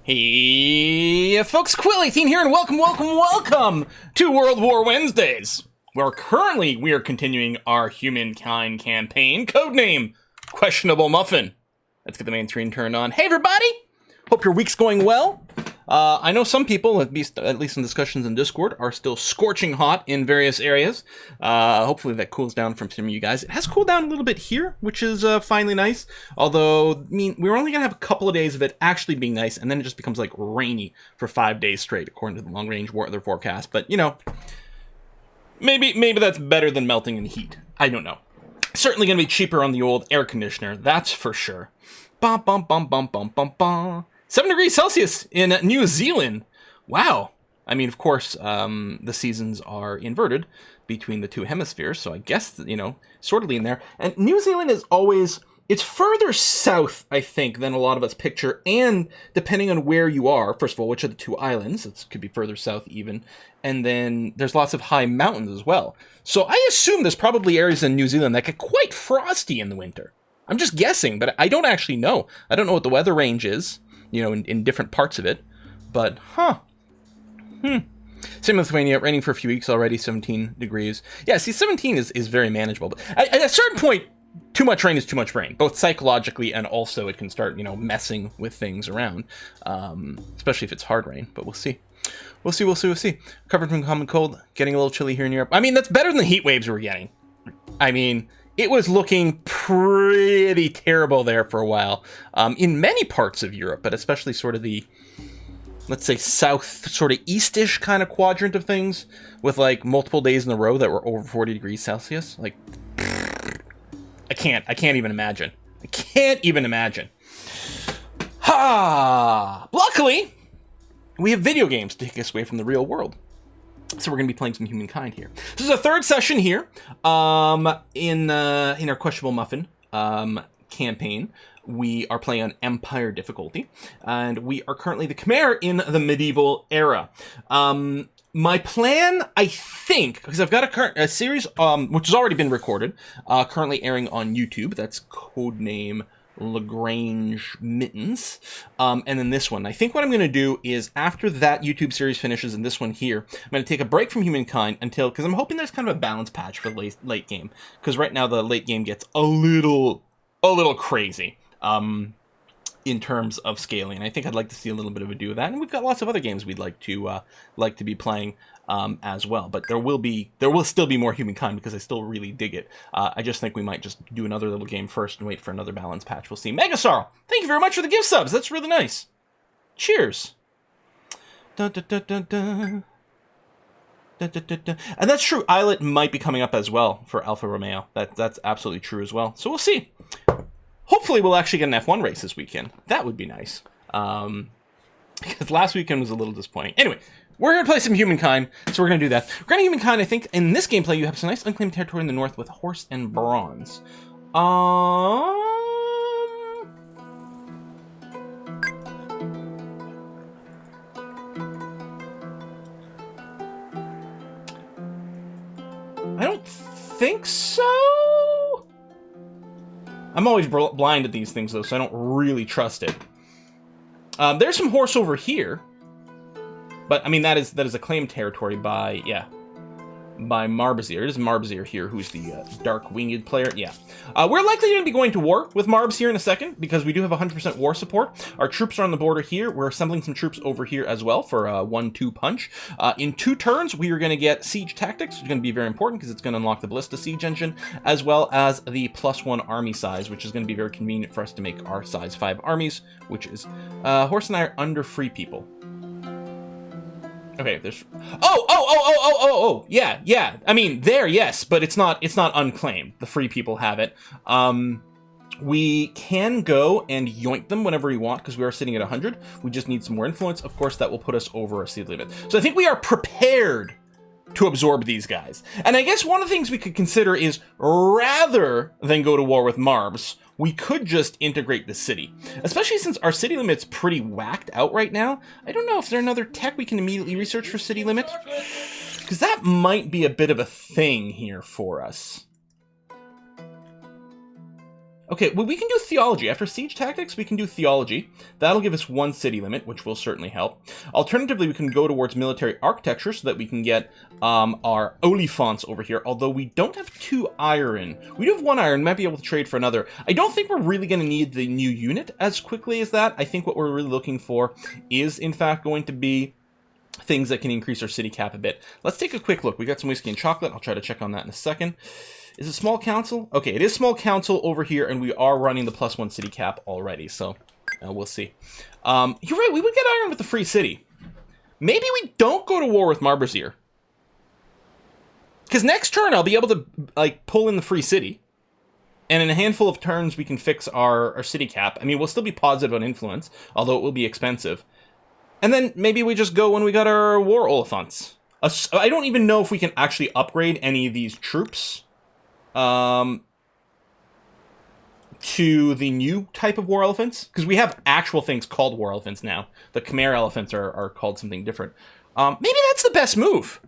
Hey folks, Quill18 here, and welcome to World War Wednesdays, where currently we are continuing our Humankind campaign, codename Questionable Muffin. Let's get the main screen turned on. Hey everybody! Hope your week's going well. I know some people, at least in discussions in Discord, are still scorching hot in various areas. Hopefully that cools down from some of you guys. It has cooled down a little bit here, which is finally nice. Although, I mean, we're only going to have a couple of days of it actually being nice, and then it just becomes like rainy for 5 days straight, according to the long-range weather forecast. But, you know, maybe that's better than melting in heat. I don't know. Certainly going to be cheaper on the old air conditioner, that's for sure. Bum, bum, bum, bum, bum, bum, bum. 7 degrees Celsius in New Zealand. Wow. I mean, of course, the seasons are inverted between the two hemispheres, so I guess, you know, sort of in there. And New Zealand is always, it's further south, I think, than a lot of us picture, and depending on where you are, first of all, which of the two islands, it could be further south even, and then there's lots of high mountains as well. So I assume there's probably areas in New Zealand that get quite frosty in the winter. I'm just guessing, but I don't actually know. I don't know what the weather range is, you know, in different parts of it, but, Same with Lithuania, raining for a few weeks already, 17 degrees. Yeah, see, 17 is very manageable, but at a certain point, too much rain is too much rain, both psychologically and also it can start, you know, messing with things around, especially if it's hard rain, but we'll see. We'll see. Covered from common cold, getting a little chilly here in Europe. I mean, that's better than the heat waves we're getting. I mean, it was looking pretty terrible there for a while in many parts of Europe, but especially sort of the, let's say, south, sort of eastish kind of quadrant of things with like multiple days in a row that were over 40 degrees Celsius. Like, I can't even imagine. Luckily, we have video games to take us away from the real world. So we're going to be playing some Humankind here. This is a third session here in our Questionable Muffin campaign. We are playing on Empire difficulty, and we are currently the Khmer in the medieval era. My plan, I think, because I've got a series which has already been recorded, currently airing on YouTube. That's codename Lagrange Mittens, and then this one. I think what I'm going to do is after that YouTube series finishes and this one here, I'm going to take a break from Humankind until, because I'm hoping there's kind of a balance patch for the late game, because right now the late game gets a little crazy in terms of scaling. I think I'd like to see a little bit of a do of that, and we've got lots of other games we'd like to be playing as well. But there will still be more Humankind because I still really dig it. I just think we might just do another little game first and wait for another balance patch. We'll see. Megasarl, thank you very much for the gift subs. That's really nice. Cheers. Dun, dun, dun, dun, dun. Dun, dun, dun, dun. And that's true. Islet might be coming up as well for Alfa Romeo. That's absolutely true as well. So we'll see. Hopefully we'll actually get an F1 race this weekend. That would be nice. Because last weekend was a little disappointing. Anyway, we're going to play some Humankind, so we're going to do that. We're going to Humankind, I think, in this gameplay, you have some nice unclaimed territory in the north with horse and bronze. I don't think so. I'm always blind at these things, though, so I don't really trust it. There's some horse over here. But, I mean, that is a claimed territory by Marbazir. It is Marbazir here, who's the dark-winged player. Yeah. We're likely going to be going to war with Marbs here in a second, because we do have 100% war support. Our troops are on the border here. We're assembling some troops over here as well for a 1-2 punch. In 2 turns, we are going to get siege tactics, which is going to be very important, because it's going to unlock the ballista siege engine, as well as the +1 army size, which is going to be very convenient for us to make our size 5 armies, which is, Horse and I are under free people. Okay, there's... Oh, yeah. I mean, there, yes, but it's not unclaimed. The free people have it. We can go and yoink them whenever we want, because we are sitting at 100. We just need some more influence. Of course, that will put us over a city limit. So I think we are prepared to absorb these guys. And I guess one of the things we could consider is, rather than go to war with Marbs, we could just integrate the city. Especially since our city limit's pretty whacked out right now. I don't know if there's another tech we can immediately research for city limit, because that might be a bit of a thing here for us. Okay, well, we can do theology. After siege tactics, we can do theology. That'll give us 1 city limit, which will certainly help. Alternatively, we can go towards military architecture so that we can get our olifants over here, although we don't have 2 iron. We do have 1 iron, might be able to trade for another. I don't think we're really going to need the new unit as quickly as that. I think what we're really looking for is, in fact, going to be things that can increase our city cap a bit. Let's take a quick look. We got some whiskey and chocolate. I'll try to check on that in a second. Is it small council? Okay, it is small council over here, and we are running the +1 city cap already, so we'll see. You're right, we would get iron with the free city. Maybe we don't go to war with Marberzier. Because next turn, I'll be able to, like, pull in the free city. And in a handful of turns, we can fix our city cap. I mean, we'll still be positive on influence, although it will be expensive. And then maybe we just go when we got our war olifants. I don't even know if we can actually upgrade any of these troops to the new type of war elephants, because we have actual things called war elephants now. The Khmer elephants are called something different. Maybe that's the best move.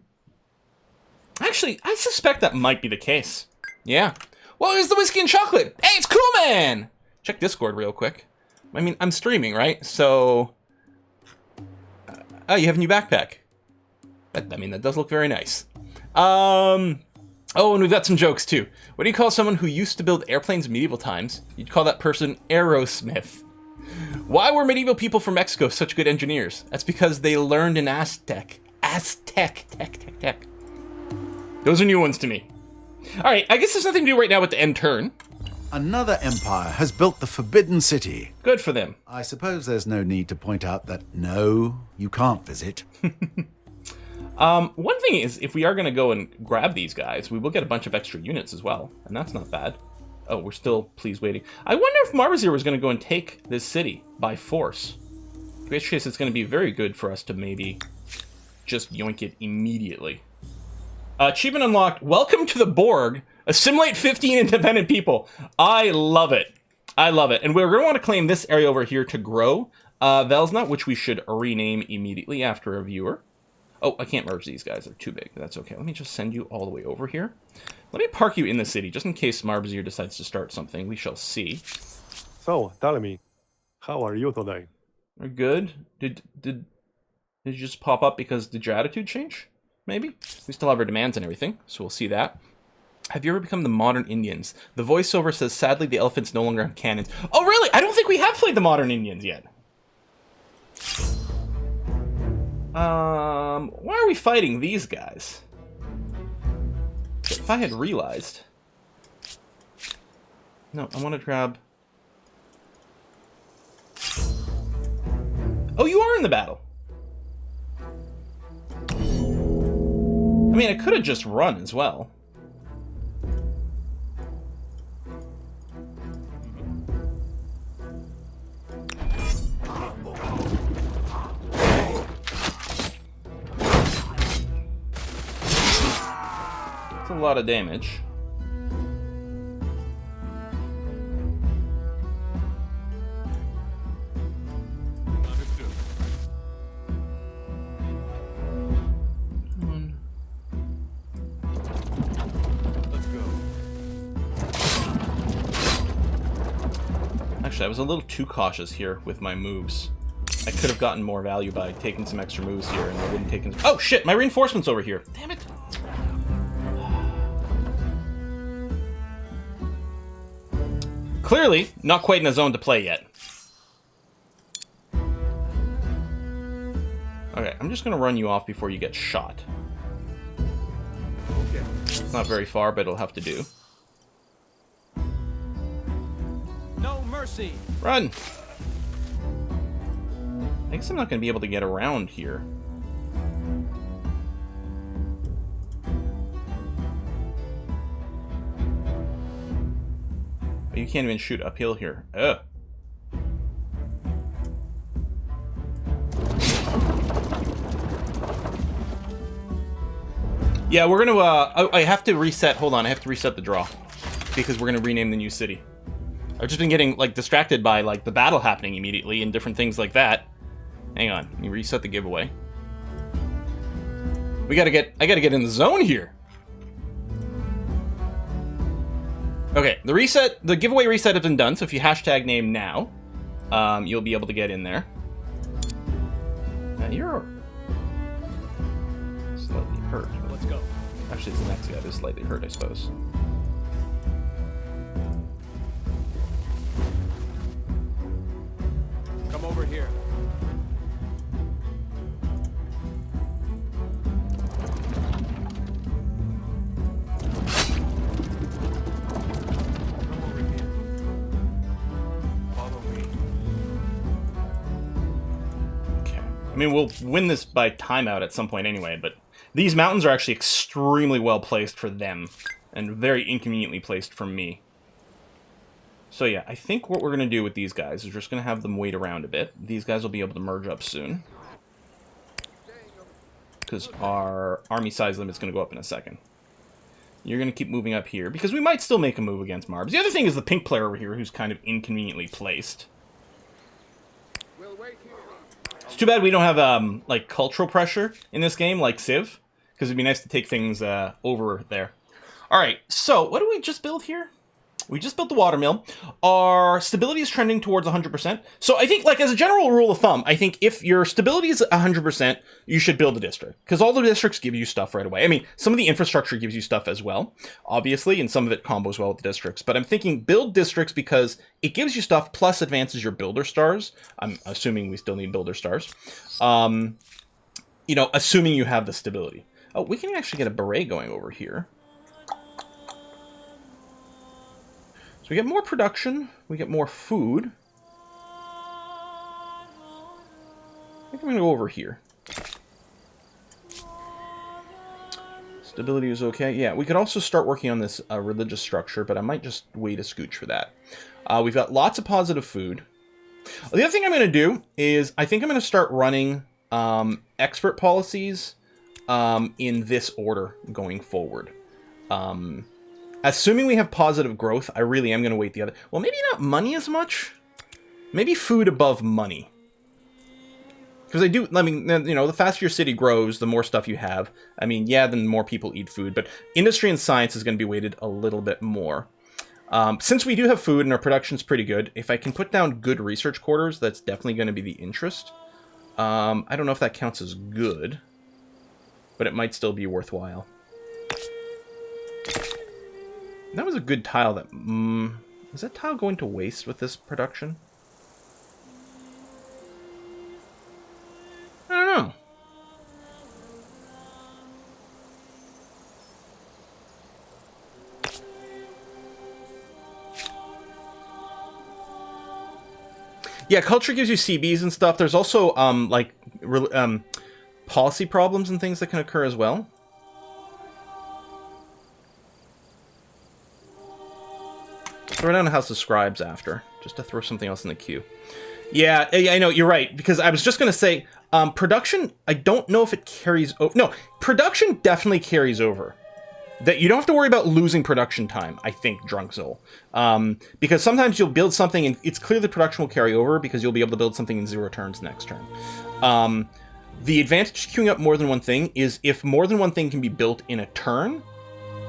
Actually, I suspect that might be the case. Yeah. Well, here's the whiskey and chocolate. Hey, it's cool, man. Check Discord real quick. I mean, I'm streaming, right? So, oh, you have a new backpack. I mean, that does look very nice. Oh, and we've got some jokes, too. What do you call someone who used to build airplanes in medieval times? You'd call that person Aerosmith. Why were medieval people from Mexico such good engineers? That's because they learned in Aztec. Tech. Those are new ones to me. All right, I guess there's nothing to do right now with the end turn. Another empire has built the Forbidden City. Good for them. I suppose there's no need to point out that, no, you can't visit. One thing is, if we are going to go and grab these guys, we will get a bunch of extra units as well, and that's not bad. Oh, we're still, please, waiting. I wonder if Marberzier was going to go and take this city by force. In which case, it's going to be very good for us to maybe just yoink it immediately. Achievement unlocked. Welcome to the Borg. Assimilate 15 independent people. I love it. I love it. And we're going to want to claim this area over here to grow Velsna, which we should rename immediately after a viewer. Oh, I can't merge these guys. They're too big. That's okay. Let me just send you all the way over here. Let me park you in the city, just in case Marberzier decides to start something. We shall see. So, tell me, how are you today? We're good. Did you just pop up because did your attitude change? Maybe? We still have our demands and everything, so we'll see that. Have you ever become the modern Indians? The voiceover says, sadly, the elephants no longer have cannons. Oh, really? I don't think we have played the modern Indians yet. Why are we fighting these guys? If I had realized... No, I want to grab... Oh, you are in the battle! I mean, I could have just run as well. That's a lot of damage. Actually, I was a little too cautious here with my moves. I could have gotten more value by taking some extra moves here, and I wouldn't take... Oh, shit! My reinforcement's over here. Damn it! Clearly, not quite in the zone to play yet. Okay, I'm just going to run you off before you get shot. It's not very far, but it'll have to do. No mercy. Run! I guess I'm not going to be able to get around here. Oh, you can't even shoot uphill here. Ugh. Yeah, we're going to, I have to reset, hold on, I have to reset the draw. Because we're going to rename the new city. I've just been getting, like, distracted by, like, the battle happening immediately and different things like that. Hang on, let me reset the giveaway. I gotta get in the zone here. Okay, the giveaway reset has been done, so if you hashtag name now, you'll be able to get in there. Now you're slightly hurt. Let's go. Actually, it's the next guy that's slightly hurt, I suppose. Come over here. Come over here. Follow me. Okay. I mean, we'll win this by timeout at some point anyway, but these mountains are actually extremely well placed for them, and very inconveniently placed for me. So yeah, I think what we're going to do with these guys is we're just going to have them wait around a bit. These guys will be able to merge up soon, because our army size limit's going to go up in a second. You're going to keep moving up here, because we might still make a move against Marbs. The other thing is the pink player over here, who's kind of inconveniently placed. It's too bad we don't have, like, cultural pressure in this game, like Civ, because it'd be nice to take things over there. Alright, so what do we just build here? We just built the watermill. Our stability is trending towards 100%. So I think, like, as a general rule of thumb, I think if your stability is 100%, you should build a district. Because all the districts give you stuff right away. I mean, some of the infrastructure gives you stuff as well, obviously, and some of it combos well with the districts. But I'm thinking build districts because it gives you stuff plus advances your builder stars. I'm assuming we still need builder stars. You know, assuming you have the stability. Oh, we can actually get a beret going over here. So we get more production, we get more food. I think I'm going to go over here. Stability is okay. Yeah, we could also start working on this religious structure, but I might just wait a scooch for that. We've got lots of positive food. The other thing I'm going to do is I think I'm going to start running expert policies in this order going forward. Assuming we have positive growth, I really am going to weight the other... Well, maybe not money as much. Maybe food above money. Because I mean, you know, the faster your city grows, the more stuff you have. I mean, yeah, then more people eat food. But industry and science is going to be weighted a little bit more. Since we do have food and our production's pretty good, if I can put down good research quarters, that's definitely going to be the interest. I don't know if that counts as good, but it might still be worthwhile. That was a good tile that... is that tile going to waste with this production? I don't know. Yeah, culture gives you CBs and stuff. There's also, like, policy problems and things that can occur as well. Throw down a House of Scribes after, just to throw something else in the queue. Yeah, I know, you're right, because I was just going to say, production, I don't know if it carries over. No, production definitely carries over. That you don't have to worry about losing production time, I think, Drunk Soul. Because sometimes you'll build something, and it's clear the production will carry over, because you'll be able to build something in 0 turns next turn. The advantage to queuing up more than one thing is if more than one thing can be built in a turn,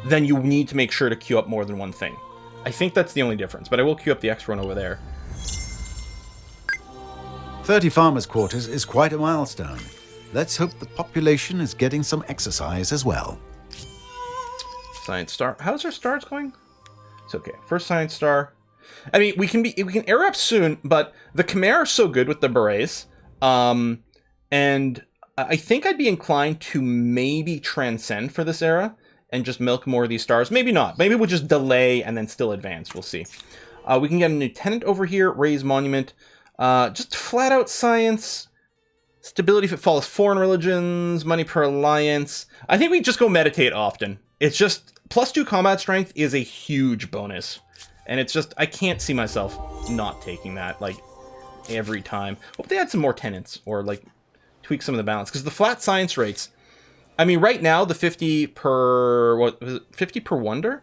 then you need to make sure to queue up more than one thing. I think that's the only difference, but I will queue up the X one over there. 30 farmers' quarters is quite a milestone. Let's hope the population is getting some exercise as well. Science star. How's our stars going? It's okay. First science star. I mean, we can air up soon, but the Khmer are so good with the berets. And I think I'd be inclined to maybe transcend for this era and just milk more of these stars. Maybe not. Maybe we'll just delay and then still advance. We'll see. We can get a new tenant over here. Raise monument. Just flat out science. Stability if it follows foreign religions. Money per alliance. I think we just go meditate often. It's just +2 combat strength is a huge bonus. And it's just, I can't see myself not taking that, like, every time. Hope they add some more tenants or, like, tweak some of the balance. Because the flat science rates... I mean, right now, the 50 per... What was it? 50 per wonder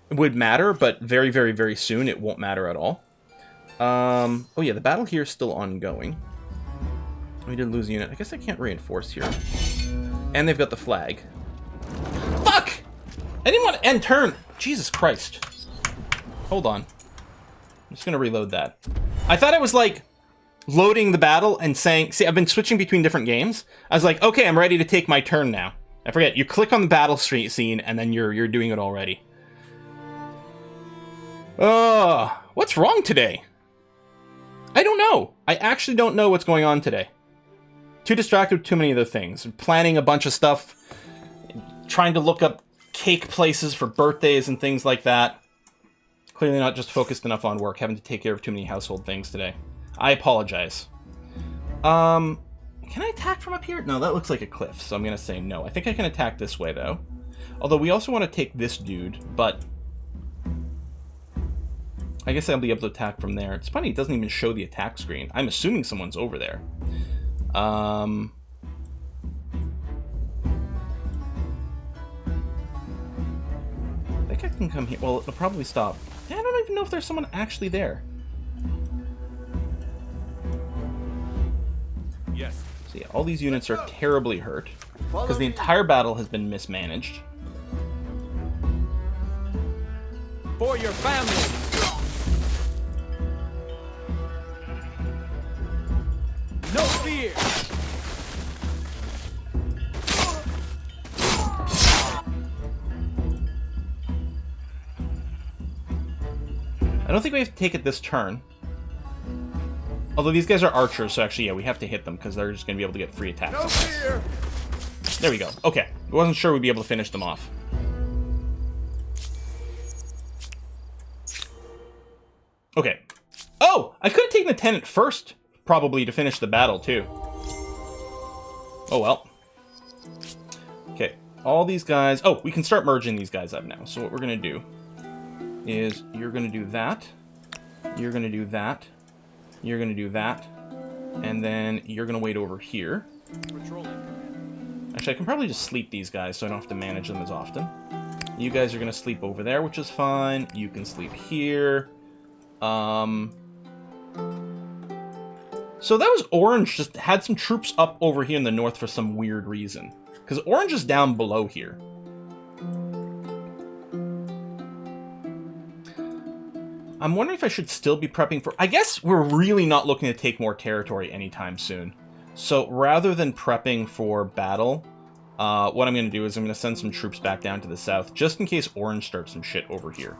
would matter, but very, very, very soon it won't matter at all. Oh yeah, the battle here is still ongoing. We did lose a unit. I guess I can't reinforce here. And they've got the flag. Fuck! I didn't want to end turn. Jesus Christ. Hold on. I'm just gonna reload that. I thought it was like loading the battle and saying, see, I've been switching between different games. I was like, okay, I'm ready to take my turn now. I forget, you click on the battle street scene and then you're doing it already. What's wrong today? I don't know. I actually don't know what's going on today. Too distracted with too many other things. Planning a bunch of stuff. Trying to look up cake places for birthdays and things like that. Clearly not just focused enough on work. Having to take care of too many household things today. I apologize. Can I attack from up here? No, that looks like a cliff, so I'm going to say no. I think I can attack this way, though. Although we also want to take this dude, but I guess I'll be able to attack from there. It's funny, it doesn't even show the attack screen. I'm assuming someone's over there. I think I can come here. Well, it'll probably stop. Yeah, I don't even know if there's someone actually there. Yes. So yeah, all these units are terribly hurt because the entire battle has been mismanaged. For your family. No fear. I don't think we have to take it this turn. Although these guys are archers, so actually, yeah, we have to hit them because they're just going to be able to get free attacks. No fear. There we go. Okay. I wasn't sure we'd be able to finish them off. Okay. Oh! I could have taken the tenant first, probably, to finish the battle, too. Oh, well. Okay. All these guys... Oh, we can start merging these guys up now. So what we're going to do is you're going to do that. You're going to do that. You're going to do that. And then you're going to wait over here. Actually, I can probably just sleep these guys so I don't have to manage them as often. You guys are going to sleep over there, which is fine. You can sleep here. So that was Orange just had some troops up over here in the north for some weird reason. Because Orange is down below here. I'm wondering if I should still be prepping for... I guess we're really not looking to take more territory anytime soon. So rather than prepping for battle, what I'm going to do is I'm going to send some troops back down to the south, just in case Orange starts some shit over here.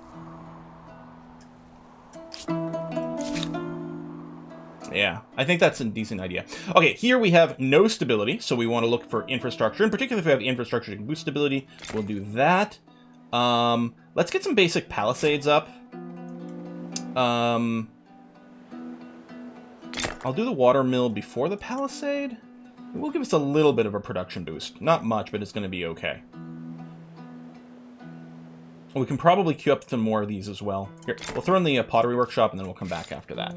Yeah, I think that's a decent idea. Okay, here we have no stability, so we want to look for infrastructure. In particular, if we have infrastructure that can boost stability, we'll do that. Let's get some basic palisades up. I'll do the water mill before the palisade. It will give us a little bit of a production boost. Not much, but it's going to be okay. We can probably queue up some more of these as well. Here, we'll throw in the pottery workshop, and then we'll come back after that.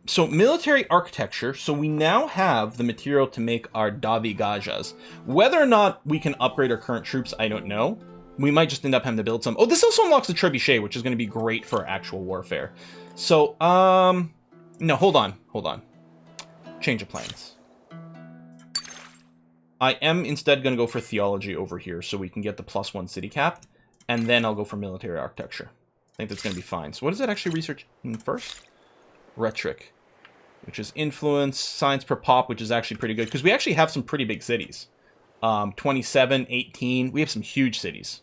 So military architecture. So we now have the material to make our Davi Gajas. Whether or not we can upgrade our current troops, I don't know. We might just end up having to build some. Oh, this also unlocks the trebuchet, which is going to be great for actual warfare. So, no, hold on. Change of plans. I am instead going to go for theology over here so we can get the +1 city cap, and then I'll go for military architecture. I think that's going to be fine. So what does that actually research first? Rhetoric, which is influence, science per pop, which is actually pretty good, because we actually have some pretty big cities. 27, 18, we have some huge cities.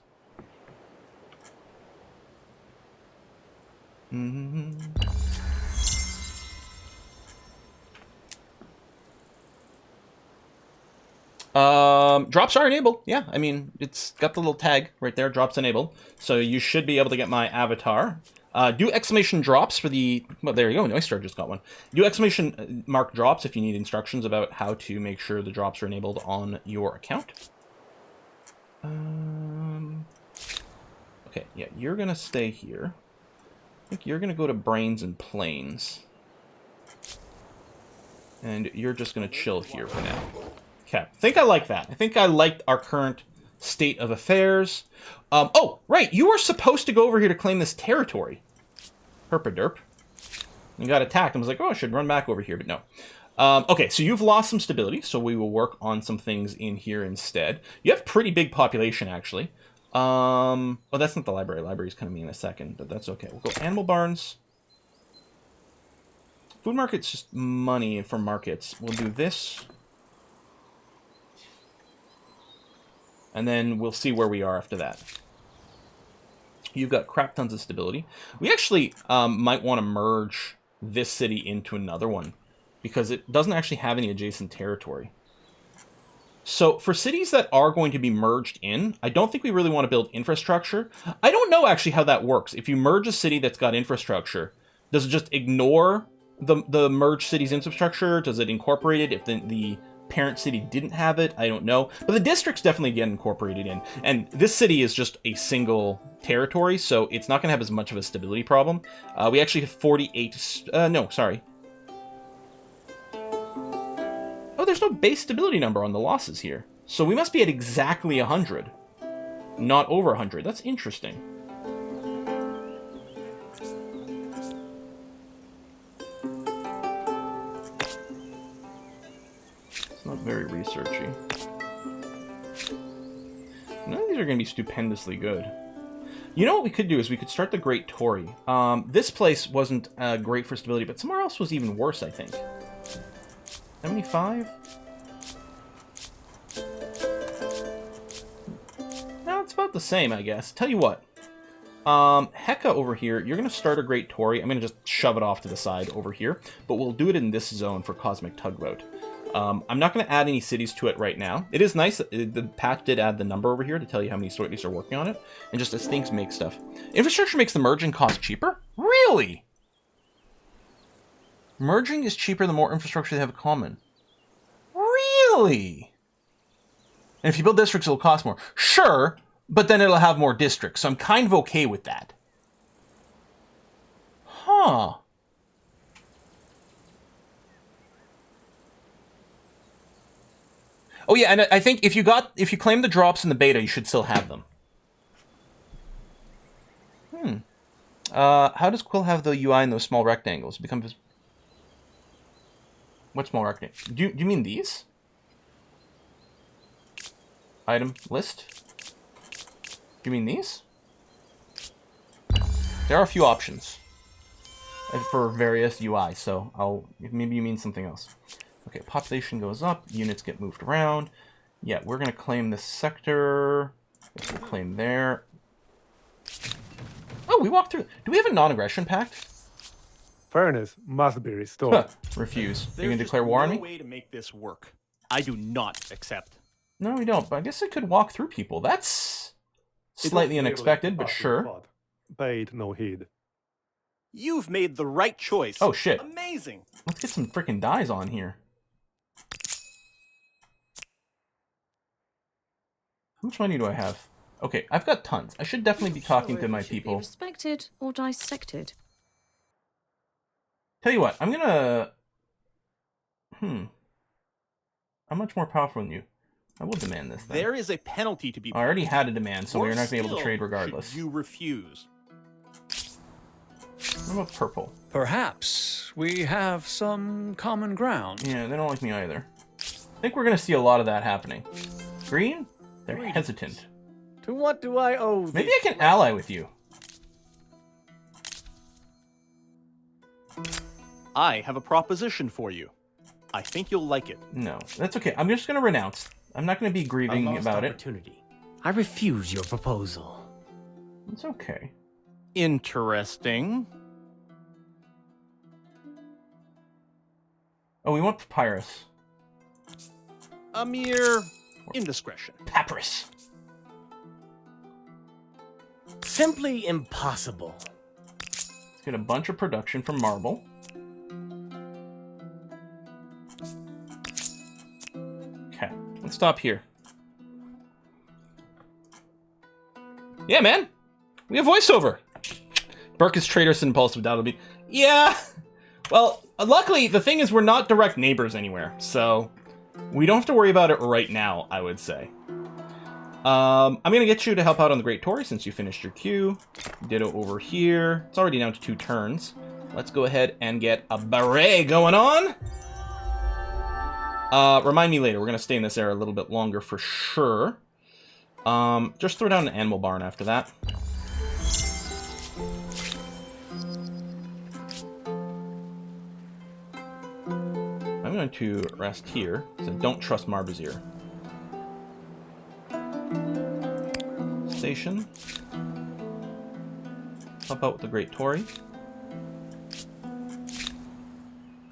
Drops are enabled. Yeah, I mean, it's got the little tag right there, drops enabled. So you should be able to get my avatar. Do exclamation drops for the... Well, there you go. Noistar just got one. Do exclamation mark drops if you need instructions about how to make sure the drops are enabled on your account. Okay, yeah, you're going to stay here. I think you're going to go to Brains and Plains. And you're just going to chill here for now. Okay, I think I like that. I think I liked our current state of affairs. Oh, right, you were supposed to go over here to claim this territory. Herpaderp. You got attacked. I was like, oh, I should run back over here, but no. Okay, so you've lost some stability, so we will work on some things in here instead. You have pretty big population, actually. Well, that's not the library. Library's coming in a second, but that's okay. We'll go animal barns. Food market's just money for markets. We'll do this. And then we'll see where we are after that. You've got crap tons of stability. We actually might want to merge this city into another one, because it doesn't actually have any adjacent territory. So for cities that are going to be merged in, I don't think we really want to build infrastructure. I don't know actually how that works. If you merge a city that's got infrastructure, does it just ignore the merged city's infrastructure? Does it incorporate it if the parent city didn't have it? I don't know. But the districts definitely get incorporated in. And this city is just a single territory, so it's not going to have as much of a stability problem. We actually have 48... no, sorry. Oh, there's no base stability number on the losses here. So we must be at exactly 100. Not over 100. That's interesting. It's not very researchy. None of these are going to be stupendously good. You know what we could do is we could start the Great Tory. This place wasn't great for stability, but somewhere else was even worse, I think. 75? No, it's about the same, I guess. Tell you what. Heka over here, you're going to start a Great Tory. I'm going to just shove it off to the side over here. But we'll do it in this zone for Cosmic Tugboat. I'm not going to add any cities to it right now. It is nice that the patch did add the number over here to tell you how many cities are working on it. And just as things make stuff. Infrastructure makes the merging cost cheaper? Really? Merging is cheaper the more infrastructure they have in common. Really? And if you build districts, it'll cost more. Sure, but then it'll have more districts, so I'm kind of okay with that. Huh. Oh yeah, and I think if you claim the drops in the beta, you should still have them. How does Quill have the UI in those small rectangles? It becomes... What small rectangle? Do you mean these? Item list? Do you mean these? There are a few options for various UI, so maybe you mean something else. Okay, population goes up, units get moved around. Yeah, we're gonna claim this sector. We'll claim there. Oh, we walked through. Do we have a non-aggression pact? Fairness must be restored. Refuse. Are you gonna declare war on me? There's no way to make this work. I do not accept. No, we don't. But I guess I could walk through people. That's slightly unexpected, but sure. Paid no heed. You've made the right choice. Oh shit! Amazing. Let's get some freaking dies on here. How much money do I have? Okay, I've got tons. I should definitely be talking to my people. Be respected or dissected. Tell you what, I'm gonna... I'm much more powerful than you. I will demand this then. There is a penalty to be paid. I already had a demand, so we're not going to be able to trade Still, regardless. should you refuse? What about purple? Perhaps we have some common ground. Yeah, they don't like me either. I think we're going to see a lot of that happening. Green? They're hesitant. To what do I owe this? Maybe I can ally with you. I have a proposition for you. I think you'll like it. No, that's okay. I'm just going to renounce. I'm not going to be grieving A lost about it. opportunity. I refuse your proposal. It's okay. Interesting. Oh, we want papyrus. A mere indiscretion. Papyrus. Simply impossible. Let's get a bunch of production from marble. Okay, let's stop here. Yeah, man. We have voiceover. Burke is traitorous and impulsive, that'll be... Yeah! Well, luckily, the thing is we're not direct neighbors anywhere, so we don't have to worry about it right now, I would say. I'm going to get you to help out on the Great Tory since you finished your queue. Ditto over here. It's already down to 2 turns. Let's go ahead and get a beret going on. Remind me later. We're going to stay in this area a little bit longer for sure. Just throw down an animal barn after that. I'm going to rest here, because I don't trust Marbazir. Station. Help out with the Great Tory.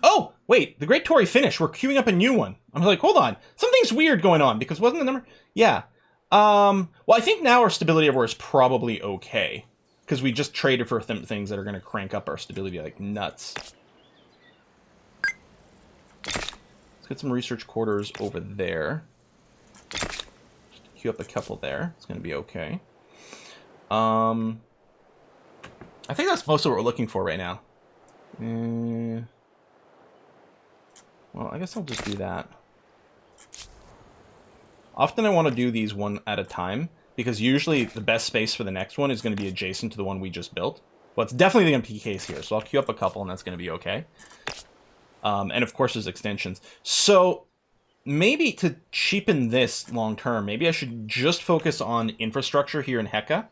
Oh! Wait, the Great Tory finished. We're queuing up a new one. I'm like, hold on. Something's weird going on, because wasn't the number... Yeah. Well, I think now our stability over is probably okay. Because we just traded for things that are going to crank up our stability like nuts. Let's get some research quarters over there. Just queue up a couple there. It's going to be okay. I think that's most of what we're looking for right now. Well, I guess I'll just do that. Often I want to do these one at a time, because usually the best space for the next one is going to be adjacent to the one we just built. Well, it's definitely going to be the case here, so I'll queue up a couple and that's going to be okay. And of course there's extensions. So maybe to cheapen this long term, maybe I should just focus on infrastructure here in Heka.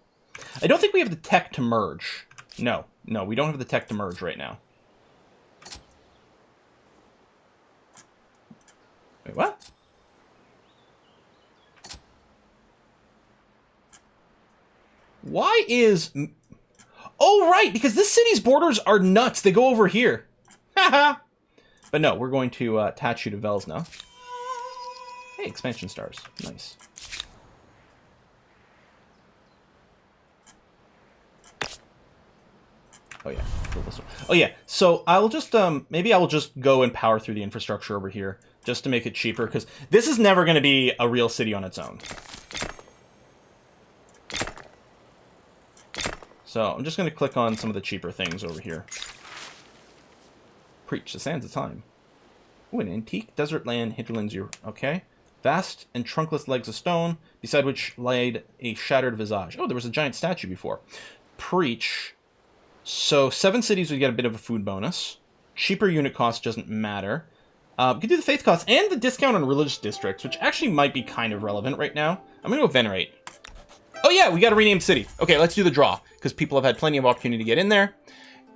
I don't think we have the tech to merge. No, we don't have the tech to merge right now. Wait, what? Why is... Oh, right, because this city's borders are nuts. They go over here. Haha. But no, we're going to attach you to Vels now. Hey, expansion stars. Nice. Oh, yeah. Oh, yeah. So I'll just... maybe I will just go and power through the infrastructure over here just to make it cheaper, because this is never going to be a real city on its own. So I'm just going to click on some of the cheaper things over here. Preach, the sands of time. Ooh, an antique desert land, hinterlands, okay. Vast and trunkless legs of stone, beside which laid a shattered visage. Oh, there was a giant statue before. Preach. So 7 cities would get a bit of a food bonus. Cheaper unit cost doesn't matter. We could do the faith cost and the discount on religious districts, which actually might be kind of relevant right now. I'm going to go venerate. Oh yeah, we got to rename city. Okay, let's do the draw, because people have had plenty of opportunity to get in there.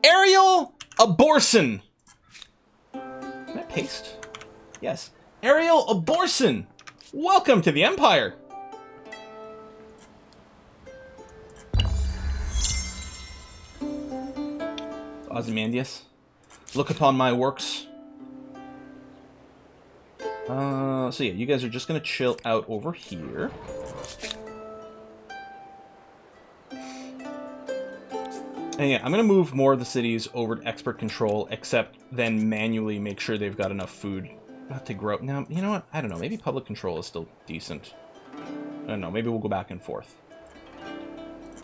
Ariel Aborson. Can I paste? Yes. Ariel Aborson. Welcome to the Empire. Ozymandias. Look upon my works. So yeah, you guys are just going to chill out over here. And yeah, I'm going to move more of the cities over to expert control, except then manually make sure they've got enough food to grow. Now, you know what? I don't know. Maybe public control is still decent. I don't know. Maybe we'll go back and forth.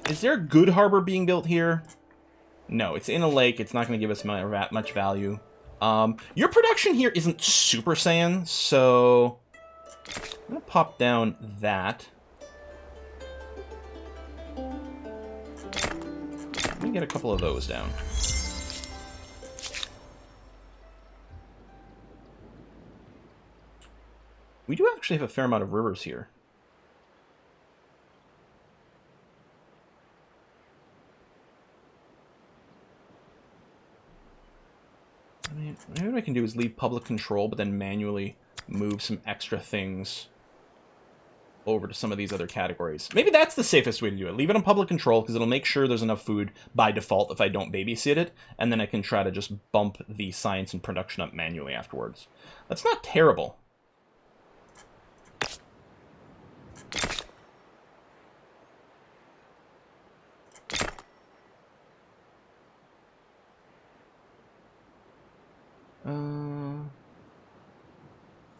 Is there a good harbor being built here? No, it's in a lake. It's not going to give us much value. Your production here isn't Super Saiyan, so I'm going to pop down that. Let me get a couple of those down. We do actually have a fair amount of rivers here. I mean, maybe what I can do is leave public control, but then manually move some extra things over to some of these other categories. Maybe that's the safest way to do it. Leave it on public control, because it'll make sure there's enough food by default if I don't babysit it, and then I can try to just bump the science and production up manually afterwards. That's not terrible.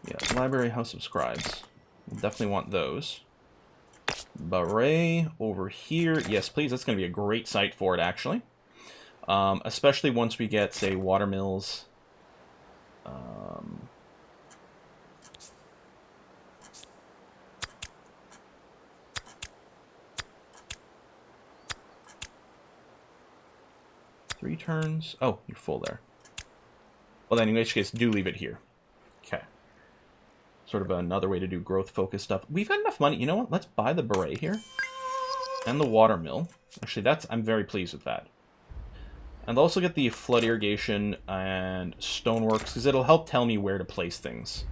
Yeah, Library House of Scribes. We'll definitely want those. Barret over here. Yes, please. That's going to be a great site for it, actually. Especially once we get, say, watermills. Three turns. Oh, you're full there. Well, then, in which case, do leave it here. Okay. Sort of another way to do growth-focused stuff. We've got enough money. You know what? Let's buy the beret here. And the water mill. Actually, I'm very pleased with that. And I'll also get the flood irrigation and stoneworks, because it'll help tell me where to place things.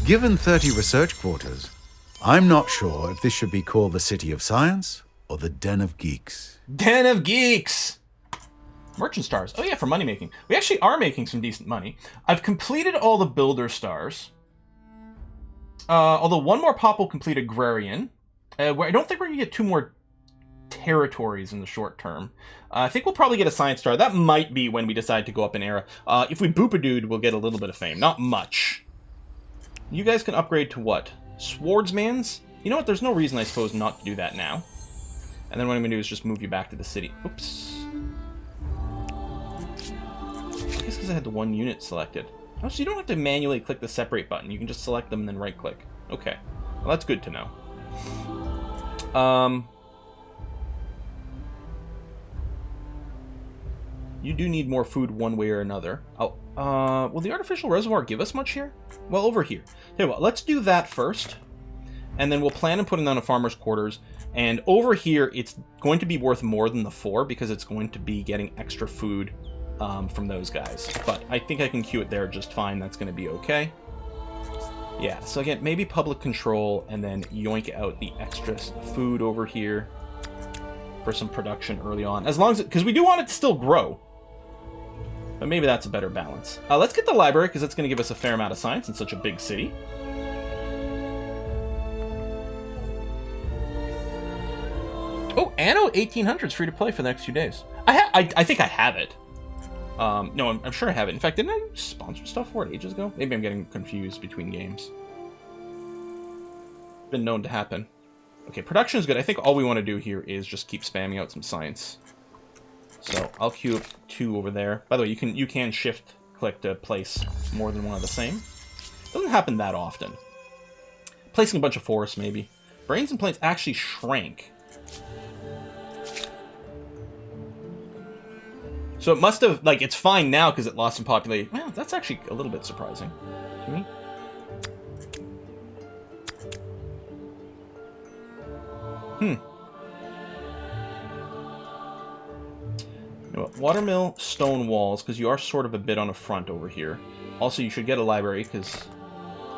Given 30 research quarters, I'm not sure if this should be called the City of Science or the Den of Geeks. Den of Geeks! Merchant stars. Oh yeah, for money making. We actually are making some decent money. I've completed all the builder stars. Although one more pop will complete agrarian. I don't think we're going to get 2 more territories in the short term. I think we'll probably get a science star. That might be when we decide to go up an era. If we boop a dude, we'll get a little bit of fame. Not much. You guys can upgrade to what? Swordsmans? You know what? There's no reason, I suppose, not to do that now. And then what I'm going to do is just move you back to the city. Oops. I guess because I had the 1 unit selected. Oh, so you don't have to manually click the separate button. You can just select them and then right-click. Okay. Well, that's good to know. You do need more food one way or another. Oh, will the artificial reservoir give us much here? Well, over here. Tell you what, let's do that first. And then we'll plan on putting down a farmer's quarters. And over here, it's going to be worth more than the 4 because it's going to be getting extra food from those guys. But I think I can queue it there just fine. That's going to be okay. Yeah, so again, maybe public control and then yoink out the extra food over here for some production early on. As long as because we do want it to still grow. But maybe that's a better balance. Let's get the library because it's going to give us a fair amount of science in such a big city. Oh, Anno 1800 is free to play for the next few days. I think I have it. No, I'm sure I have it. In fact, didn't I sponsor stuff for it ages ago? Maybe I'm getting confused between games. Been known to happen. Okay, production is good. I think all we want to do here is just keep spamming out some science. So I'll queue up 2 over there. By the way, you can shift click to place more than one of the same. Doesn't happen that often. Placing a bunch of forests, maybe. Brains and plains actually shrank. So it must have, like, it's fine now because it lost some population. Well, that's actually a little bit surprising to me. You know what? Watermill, stone walls, because you are sort of a bit on a front over here. Also, you should get a library because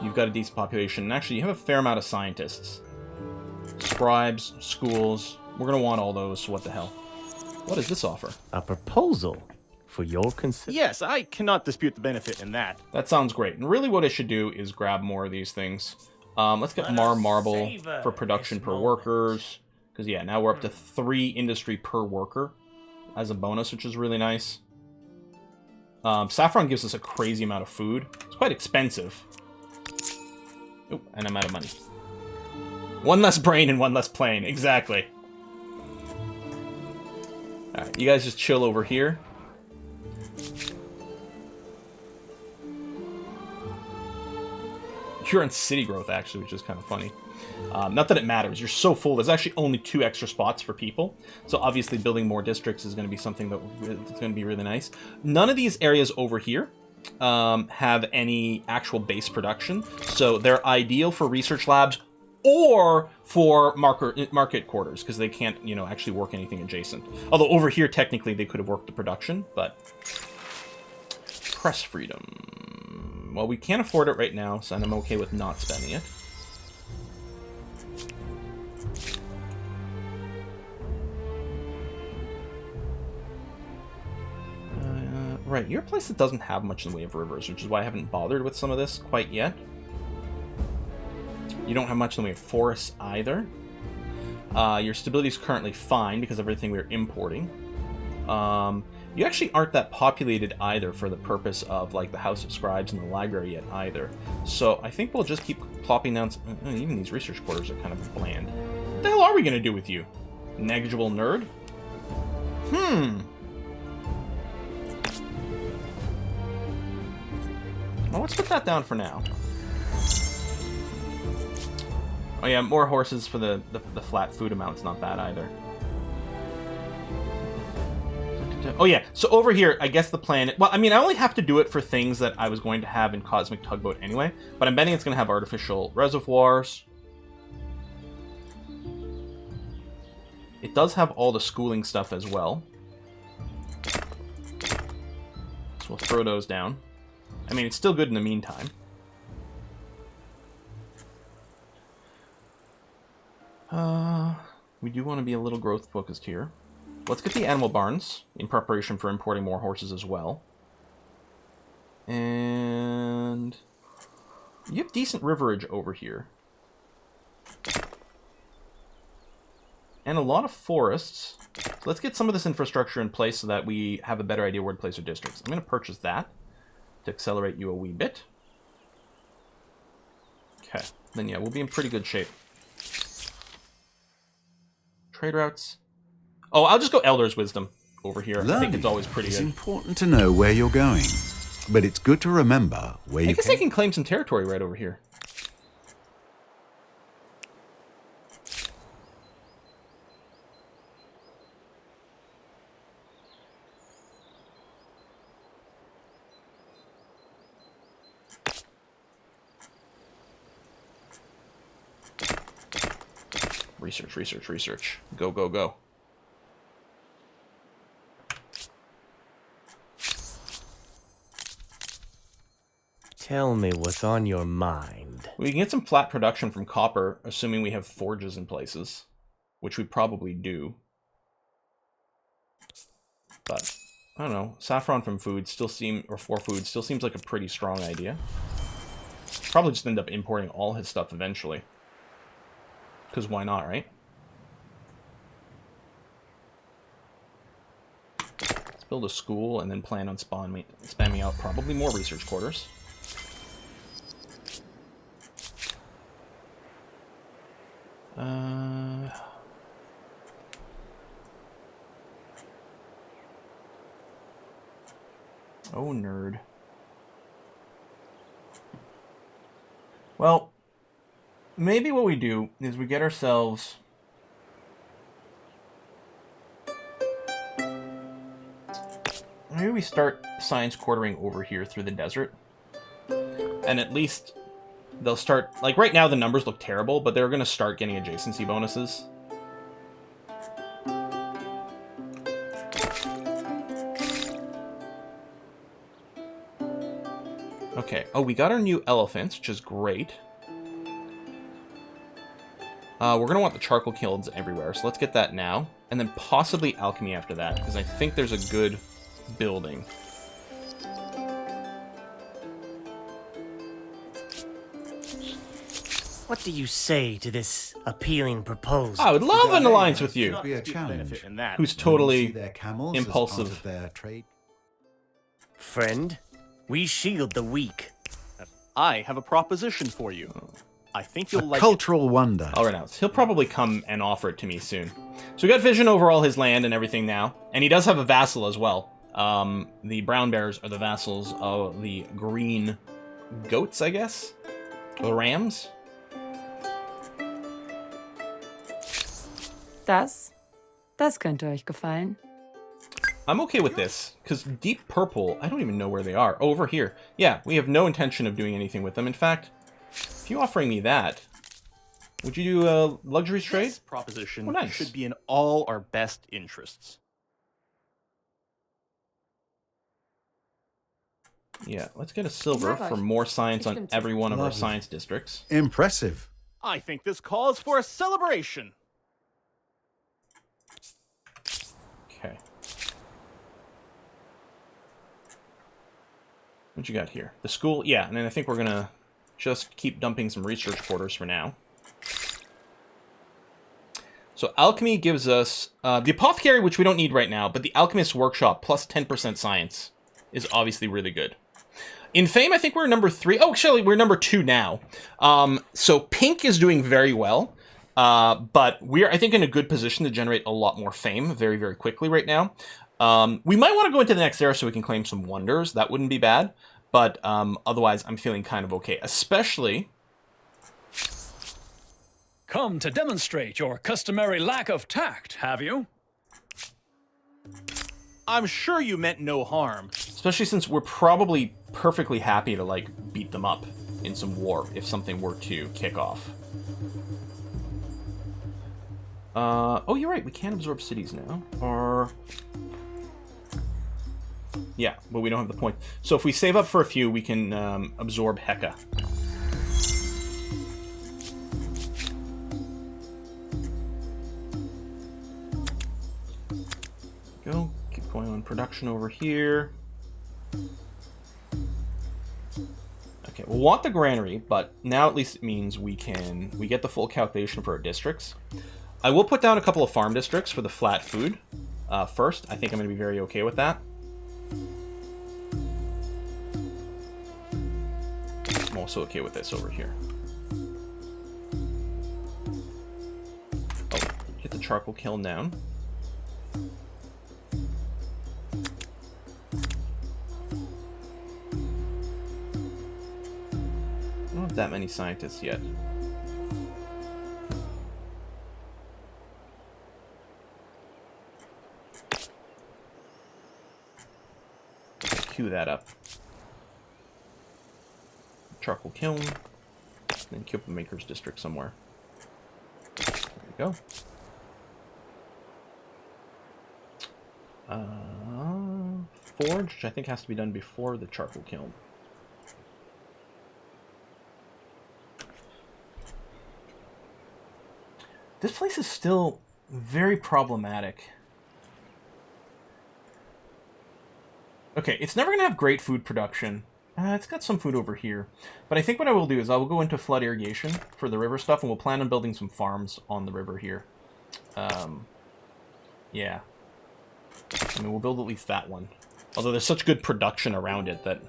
you've got a decent population. And actually, you have a fair amount of scientists. Scribes, schools. We're going to want all those, so what the hell. What does this offer? A proposal for your consideration. Yes, I cannot dispute the benefit in that. That sounds great. And really what I should do is grab more of these things. Let's get marble for production per workers. Because, yeah, now we're up to 3 industry per worker as a bonus, which is really nice. Saffron gives us a crazy amount of food. It's quite expensive. Oh, and I'm out of money. 1 less brain and 1 less plane. Exactly. Alright, you guys just chill over here. You're on city growth, actually, which is kind of funny. Not that it matters. You're so full. There's actually only 2 extra spots for people. So obviously building more districts is going to be something that's going to be really nice. None of these areas over here have any actual base production. So they're ideal for research labs or for market quarters, because they can't, you know, actually work anything adjacent. Although over here, technically, they could have worked the production, but... Press freedom. Well, we can't afford it right now, so I'm okay with not spending it. Right, you're a place that doesn't have much in the way of rivers, which is why I haven't bothered with some of this quite yet. You don't have much in the way of forests either. Your stability is currently fine because of everything we're importing. You actually aren't that populated either for the purpose of like the House of Scribes and the library yet either. So I think we'll just keep plopping down some, even these research quarters are kind of bland. What the hell are we going to do with you? Negligible nerd? Well, let's put that down for now. Oh yeah, more horses for the flat food amount's not bad either. Oh yeah, so over here, I guess the plan... Well, I mean, I only have to do it for things that I was going to have in Cosmic Tugboat anyway, but I'm betting it's going to have artificial reservoirs. It does have all the schooling stuff as well. So we'll throw those down. I mean, it's still good in the meantime. We do want to be a little growth focused here. Let's get the animal barns in preparation for importing more horses as well. And you have decent riverage over here. And a lot of forests. So let's get some of this infrastructure in place so that we have a better idea where to place our districts. I'm going to purchase that to accelerate you a wee bit. Okay, then yeah, we'll be in pretty good shape. Trade routes. Oh, I'll just go Elder's Wisdom over here. I think it's always pretty It's good. important to know where you're going, but it's good to remember where you I guess I can claim some territory right over here. Research, research, research. Go, go, go. Tell me what's on your mind. We can get some flat production from copper, assuming we have forges in places, which we probably do. But I don't know. Saffron from food still for food still seems like a pretty strong idea. Probably just end up importing all his stuff eventually. Because why not, right? Let's build a school and then plan on spamming out probably more research quarters. Oh, nerd. Well, maybe what we do is we get ourselves... Maybe we start science quartering over here through the desert. And at least they'll start... Like, right now the numbers look terrible, but they're going to start getting adjacency bonuses. Okay. Oh, we got our new elephants, which is great. We're going to want the charcoal kilns everywhere, so let's get that now. And then possibly alchemy after that, because I think there's a good building. What do you say to this appealing proposal? I would love an alliance with you. be a challenge. Who's totally See their camels as impulsive. part of their trade. Friend, we shield the weak. I have a proposition for you. I think you'll A like it. cultural wonder. I'll renounce. He'll probably come and offer it to me soon. So we got vision over all his land and everything now. And he does have a vassal as well. The brown bears are the vassals of the green goats, I guess? Or the rams? Das könnte euch gefallen. I'm okay with this, because deep purple, I don't even know where they are. Oh, over here. Yeah, we have no intention of doing anything with them. In fact, if you're offering me that, would you do a luxuries trade? This proposition Oh, nice. should be in all our best interests. Yeah, let's get a silver for more science on every one of our science districts. Impressive. I think this calls for a celebration. Okay. What you got here? The school? Yeah, and then I think we're gonna just keep dumping some research quarters for now. So alchemy gives us the apothecary, which we don't need right now, but the alchemist's workshop plus 10% science is obviously really good. In fame, I think we're number 3. Oh, actually, we're number 2 now. So pink is doing very well, but we're, I think, in a good position to generate a lot more fame very, very quickly right now. We might want to go into the next era so we can claim some wonders. That wouldn't be bad. But otherwise, I'm feeling kind of okay. Especially... Come to demonstrate your customary lack of tact, have you? I'm sure you meant no harm. Especially since we're probably perfectly happy to, like, beat them up in some war if something were to kick off. Oh, you're right. We can absorb cities now. Or... yeah, but we don't have the point. So if we save up for a few, we can absorb Heka. Go. Keep going on production over here. Okay, we'll want the granary, but now at least it means we get the full calculation for our districts. I will put down a couple of farm districts for the flat food first. I think I'm going to be very okay with that. I'm also okay with this over here. Oh, get the charcoal kiln down. I don't have that many scientists yet. Queue that up. Charcoal kiln. Then queue up the Maker's District somewhere. There we go. Forge, which I think has to be done before the charcoal kiln. This place is still very problematic. Okay, it's never going to have great food production. It's got some food over here. But I think what I will do is I will go into flood irrigation for the river stuff, and we'll plan on building some farms on the river here. Yeah. I mean, we'll build at least that one. Although there's such good production around it that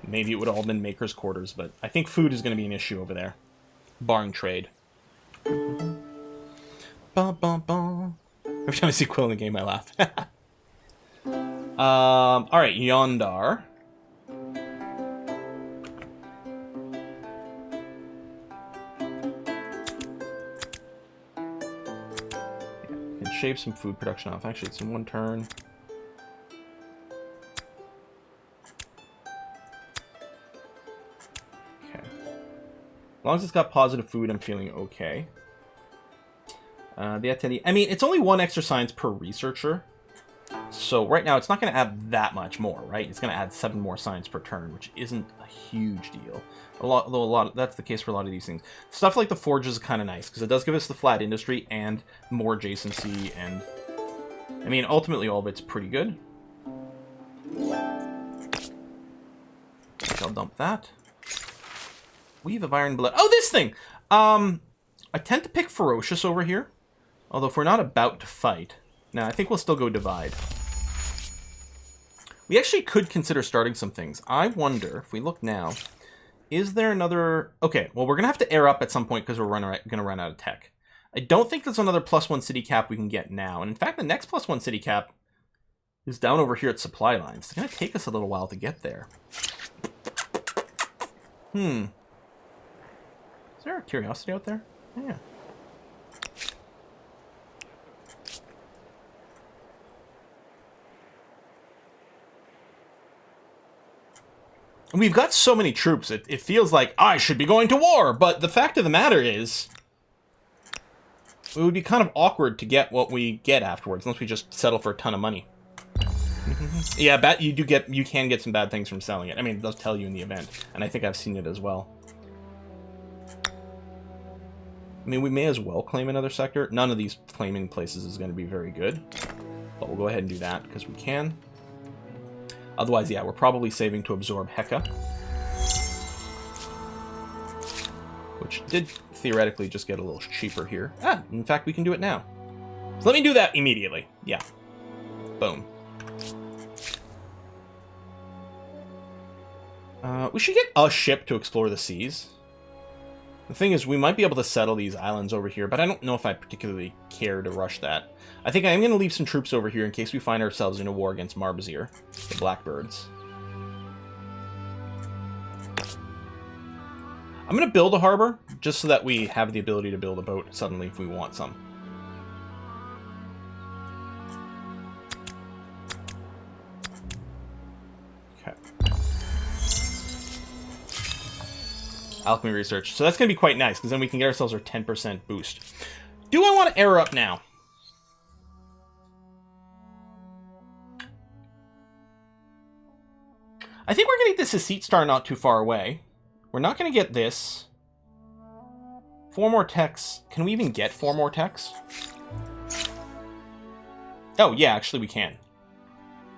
maybe it would have all been Maker's Quarters, but I think food is going to be an issue over there. Barring trade. Bum, bum, bum. Every time I see Quill in the game, I laugh. Alright, Yondar. Can shave some food production off. Actually, it's in one turn. Okay. As long as it's got positive food, I'm feeling okay. I mean, it's only one extra science per researcher. So right now, it's not going to add that much more, right? It's going to add 7 more science per turn, which isn't a huge deal. That's the case for a lot of these things. Stuff like the forge is kind of nice, because it does give us the flat industry and more adjacency, and... I mean, ultimately, all of it's pretty good. I'll dump that. Weave of Iron Blood. Oh, this thing! I tend to pick Ferocious over here. Although if we're not about to fight... Now, I think we'll still go Divide. We actually could consider starting some things. I wonder, if we look now, is there another... Okay, well, we're going to have to air up at some point because we're going to run out of tech. I don't think there's another +1 city cap we can get now. And in fact, the next +1 city cap is down over here at supply lines. It's going to take us a little while to get there. Is there a curiosity out there? Yeah. We've got so many troops, it feels like I should be going to war, but the fact of the matter is, it would be kind of awkward to get what we get afterwards, unless we just settle for a ton of money. Yeah, you can get some bad things from selling it. I mean, it does tell you in the event, and I think I've seen it as well. I mean, we may as well claim another sector. None of these claiming places is going to be very good, but we'll go ahead and do that, because we can. Otherwise, yeah, we're probably saving to absorb Heka. Which did theoretically just get a little cheaper here. In fact, we can do it now. So let me do that immediately. Yeah. Boom. We should get a ship to explore the seas. The thing is, we might be able to settle these islands over here, but I don't know if I particularly care to rush that. I think I am going to leave some troops over here in case we find ourselves in a war against Marbazir, the Blackbirds. I'm going to build a harbor, just so that we have the ability to build a boat suddenly if we want some. Alchemy research. So that's going to be quite nice, because then we can get ourselves our 10% boost. Do I want to air up now? I think we're going to get this Deceit Star not too far away. We're not going to get this. 4 more techs. Can we even get 4 more techs? Oh, yeah, actually we can.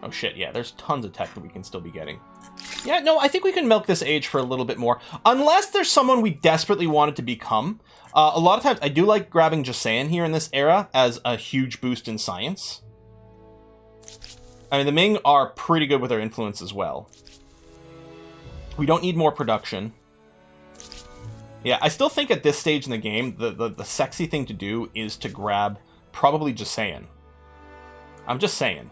Oh, shit, yeah, there's tons of tech that we can still be getting. Yeah, no, I think we can milk this age for a little bit more. Unless there's someone we desperately wanted to become. A lot of times, I do like grabbing Joseon here in this era as a huge boost in science. I mean, the Ming are pretty good with their influence as well. We don't need more production. Yeah, I still think at this stage in the game, the sexy thing to do is to grab probably Joseon. I'm just saying.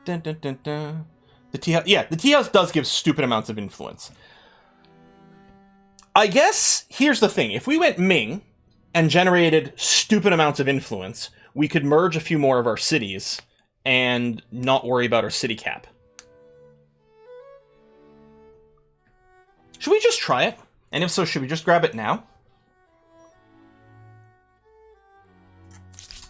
Dun, dun, dun, dun. The tea house, yeah, the tea house does give stupid amounts of influence. I guess here's the thing: if we went Ming and generated stupid amounts of influence, we could merge a few more of our cities and not worry about our city cap. Should we just try it? And if so, should we just grab it now?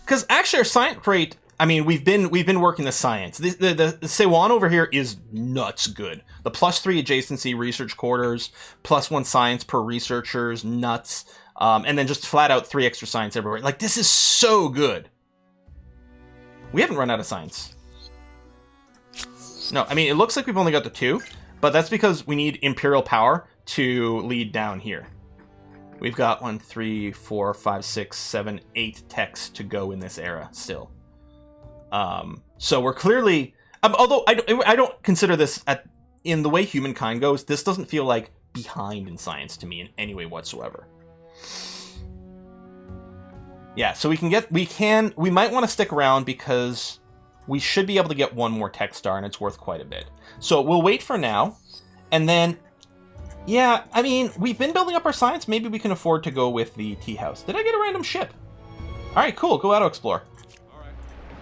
Because actually our science rate, I mean, we've been working the science. The Seiwan over here is nuts good. The +3 adjacency research quarters, +1 science per researchers, nuts. And then just flat out 3 extra science everywhere. Like, this is so good. We haven't run out of science. No, I mean, it looks like we've only got the 2, but that's because we need Imperial power to lead down here. We've got 1, 3, 4, 5, 6, 7, 8 techs to go in this era still. So we're clearly, although I don't consider this in the way humankind goes, this doesn't feel like behind in science to me in any way whatsoever. Yeah, so we might want to stick around because we should be able to get 1 more tech star and it's worth quite a bit. So we'll wait for now, and then, yeah, I mean, we've been building up our science. Maybe we can afford to go with the tea house. Did I get a random ship? All right, cool. Go auto explore.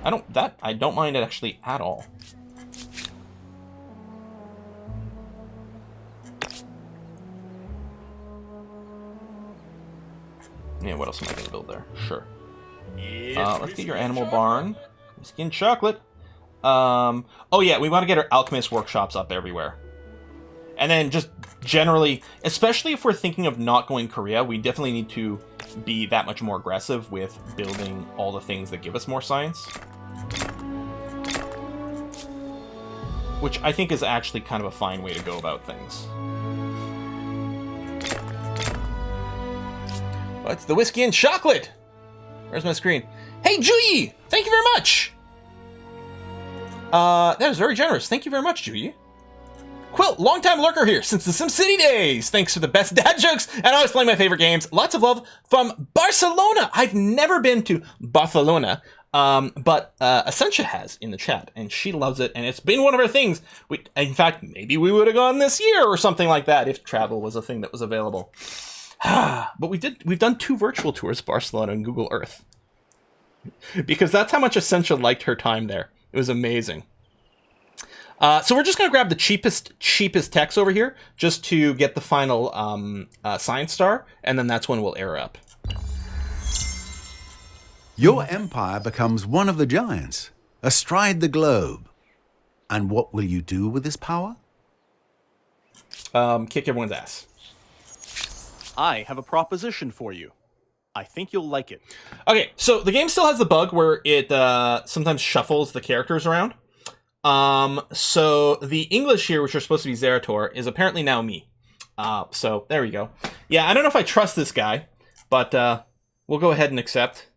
I don't mind it actually at all. Yeah, what else am I going to build there? Sure. Let's get your animal barn. Whiskey and chocolate. Oh yeah, we want to get our alchemist workshops up everywhere. And then just generally, especially if we're thinking of not going Korea, we definitely need to be that much more aggressive with building all the things that give us more science. Which I think is actually kind of a fine way to go about things. What's the whiskey and chocolate? Where's my screen? Hey, Juyi! Thank you very much! That is very generous. Thank you very much, Juyi. Quilt, long-time lurker here since the SimCity days. Thanks for the best dad jokes and always playing my favorite games. Lots of love from Barcelona. I've never been to Barcelona, but Essentia has in the chat, and she loves it, and it's been one of her things. In fact, maybe we would have gone this year or something like that if travel was a thing that was available. But we've done 2 virtual tours of Barcelona on Google Earth. Because that's how much Essentia liked her time there. It was amazing. So we're just going to grab the cheapest techs over here just to get the final science star, and then that's when we'll air up. Your empire becomes one of the giants, astride the globe. And what will you do with this power? Kick everyone's ass. I have a proposition for you. I think you'll like it. Okay, so the game still has the bug where it sometimes shuffles the characters around. So the English here, which are supposed to be Zerator, is apparently now me. So there we go. Yeah, I don't know if I trust this guy, but we'll go ahead and accept.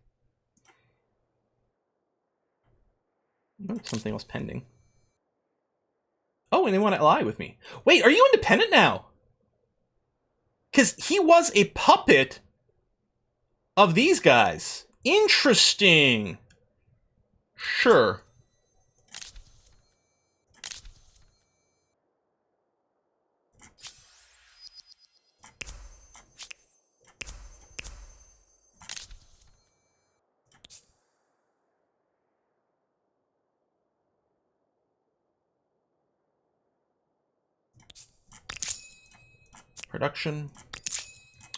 Oh, something else pending. Oh, and they want to ally with me. Wait, are you independent now? Because he was a puppet of these guys. Interesting. Sure.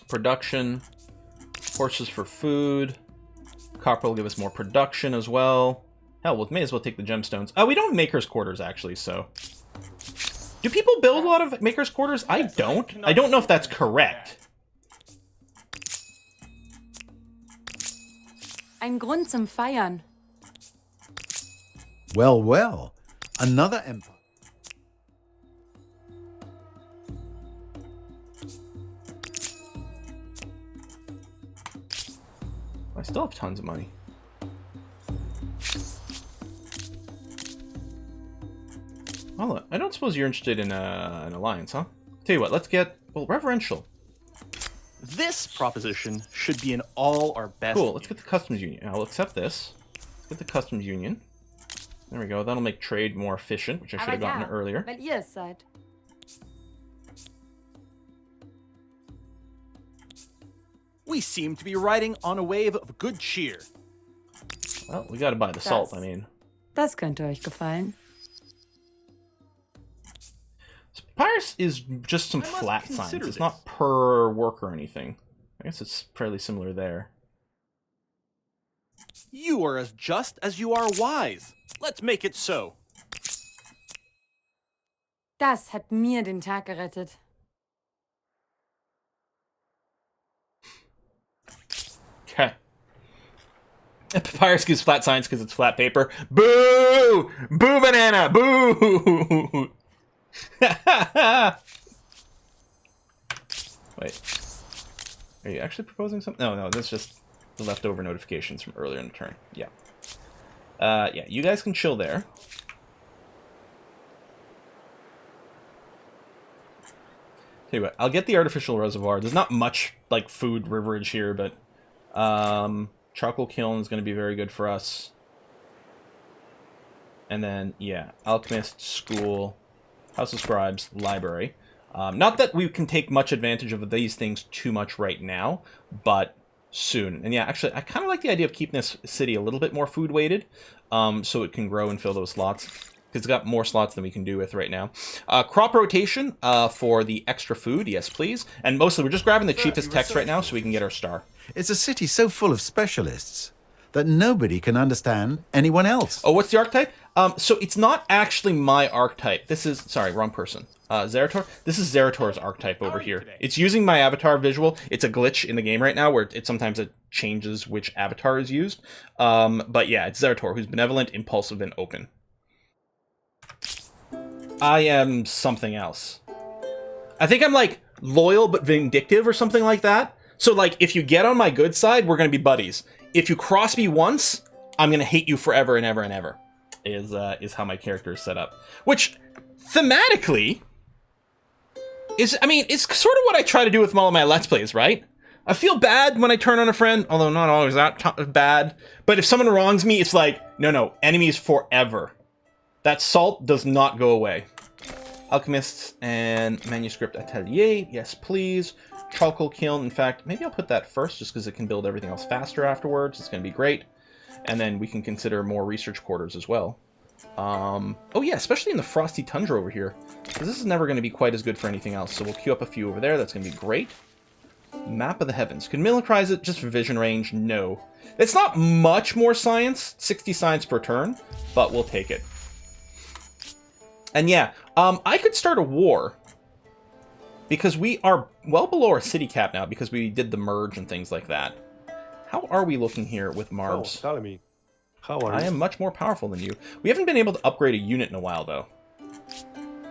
Production. Horses for food. Copper will give us more production as well. Hell, we may as well take the gemstones. Oh, we don't have maker's quarters, actually, so... Do people build a lot of maker's quarters? I don't. I don't know if that's correct. Ein Grund zum Feiern. Well, well. Another empire. I still have tons of money. Well, I don't suppose you're interested in an alliance, huh? Tell you what, let's get, well, reverential. This proposition should be in all our best. Cool, let's get the customs union. I'll accept this. Let's get the customs union. There we go, that'll make trade more efficient, which I should have gotten earlier. Weil ihr es seid. We seem to be riding on a wave of good cheer. Well, we gotta buy the salt, I mean. Das könnte euch gefallen. Papyrus is just some flat signs. It's not per work or anything. I guess it's fairly similar there. You are as just as you are wise. Let's make it so. Das hat mir den Tag gerettet. Okay. Papyrus gives flat signs because it's flat paper. Boo! Boo banana! Boo! Wait. Are you actually proposing something? No, that's just the leftover notifications from earlier in the turn. Yeah. Yeah, you guys can chill there. Tell you what, I'll get the artificial reservoir. There's not much, like, food riverage here, but... charcoal kiln is going to be very good for us. And then, yeah, alchemist, school, house of scribes, library. Not that we can take much advantage of these things too much right now, but soon. And yeah, actually, I kind of like the idea of keeping this city a little bit more food weighted, so it can grow and fill those slots. Because it's got more slots than we can do with right now. Crop rotation for the extra food, yes please. And mostly we're just grabbing the cheapest text right now so we can get our star. It's a city so full of specialists that nobody can understand anyone else. Oh, what's the archetype? So it's not actually my archetype. This is, sorry, wrong person. Zerator? This is Zerator's archetype over here. It's using my avatar visual. It's a glitch in the game right now where sometimes it changes which avatar is used. But yeah, it's Zerator, who's benevolent, impulsive, and open. I am something else. I think I'm like loyal but vindictive or something like that. So like if you get on my good side, we're gonna be buddies. If you cross me once, I'm gonna hate you forever and ever and ever. Is how my character is set up. Which thematically is, I mean, it's sort of what I try to do with all of my Let's Plays, right? I feel bad when I turn on a friend, although not always that bad. But if someone wrongs me, it's like, no, enemies forever. That salt does not go away. Alchemists and manuscript atelier, yes please. Charcoal kiln, in fact, maybe I'll put that first just because it can build everything else faster afterwards. It's going to be great. And then we can consider more research quarters as well. Oh yeah, especially in the frosty tundra over here. Because this is never going to be quite as good for anything else. So we'll queue up a few over there. That's going to be great. Map of the heavens. Can militarize it just for vision range? No. It's not much more science. 60 science per turn. But we'll take it. And yeah, I could start a war. Because we are well below our city cap now. Because we did the merge and things like that. How are we looking here with Marbs? Oh, tell me. How are you? I am much more powerful than you. We haven't been able to upgrade a unit in a while, though.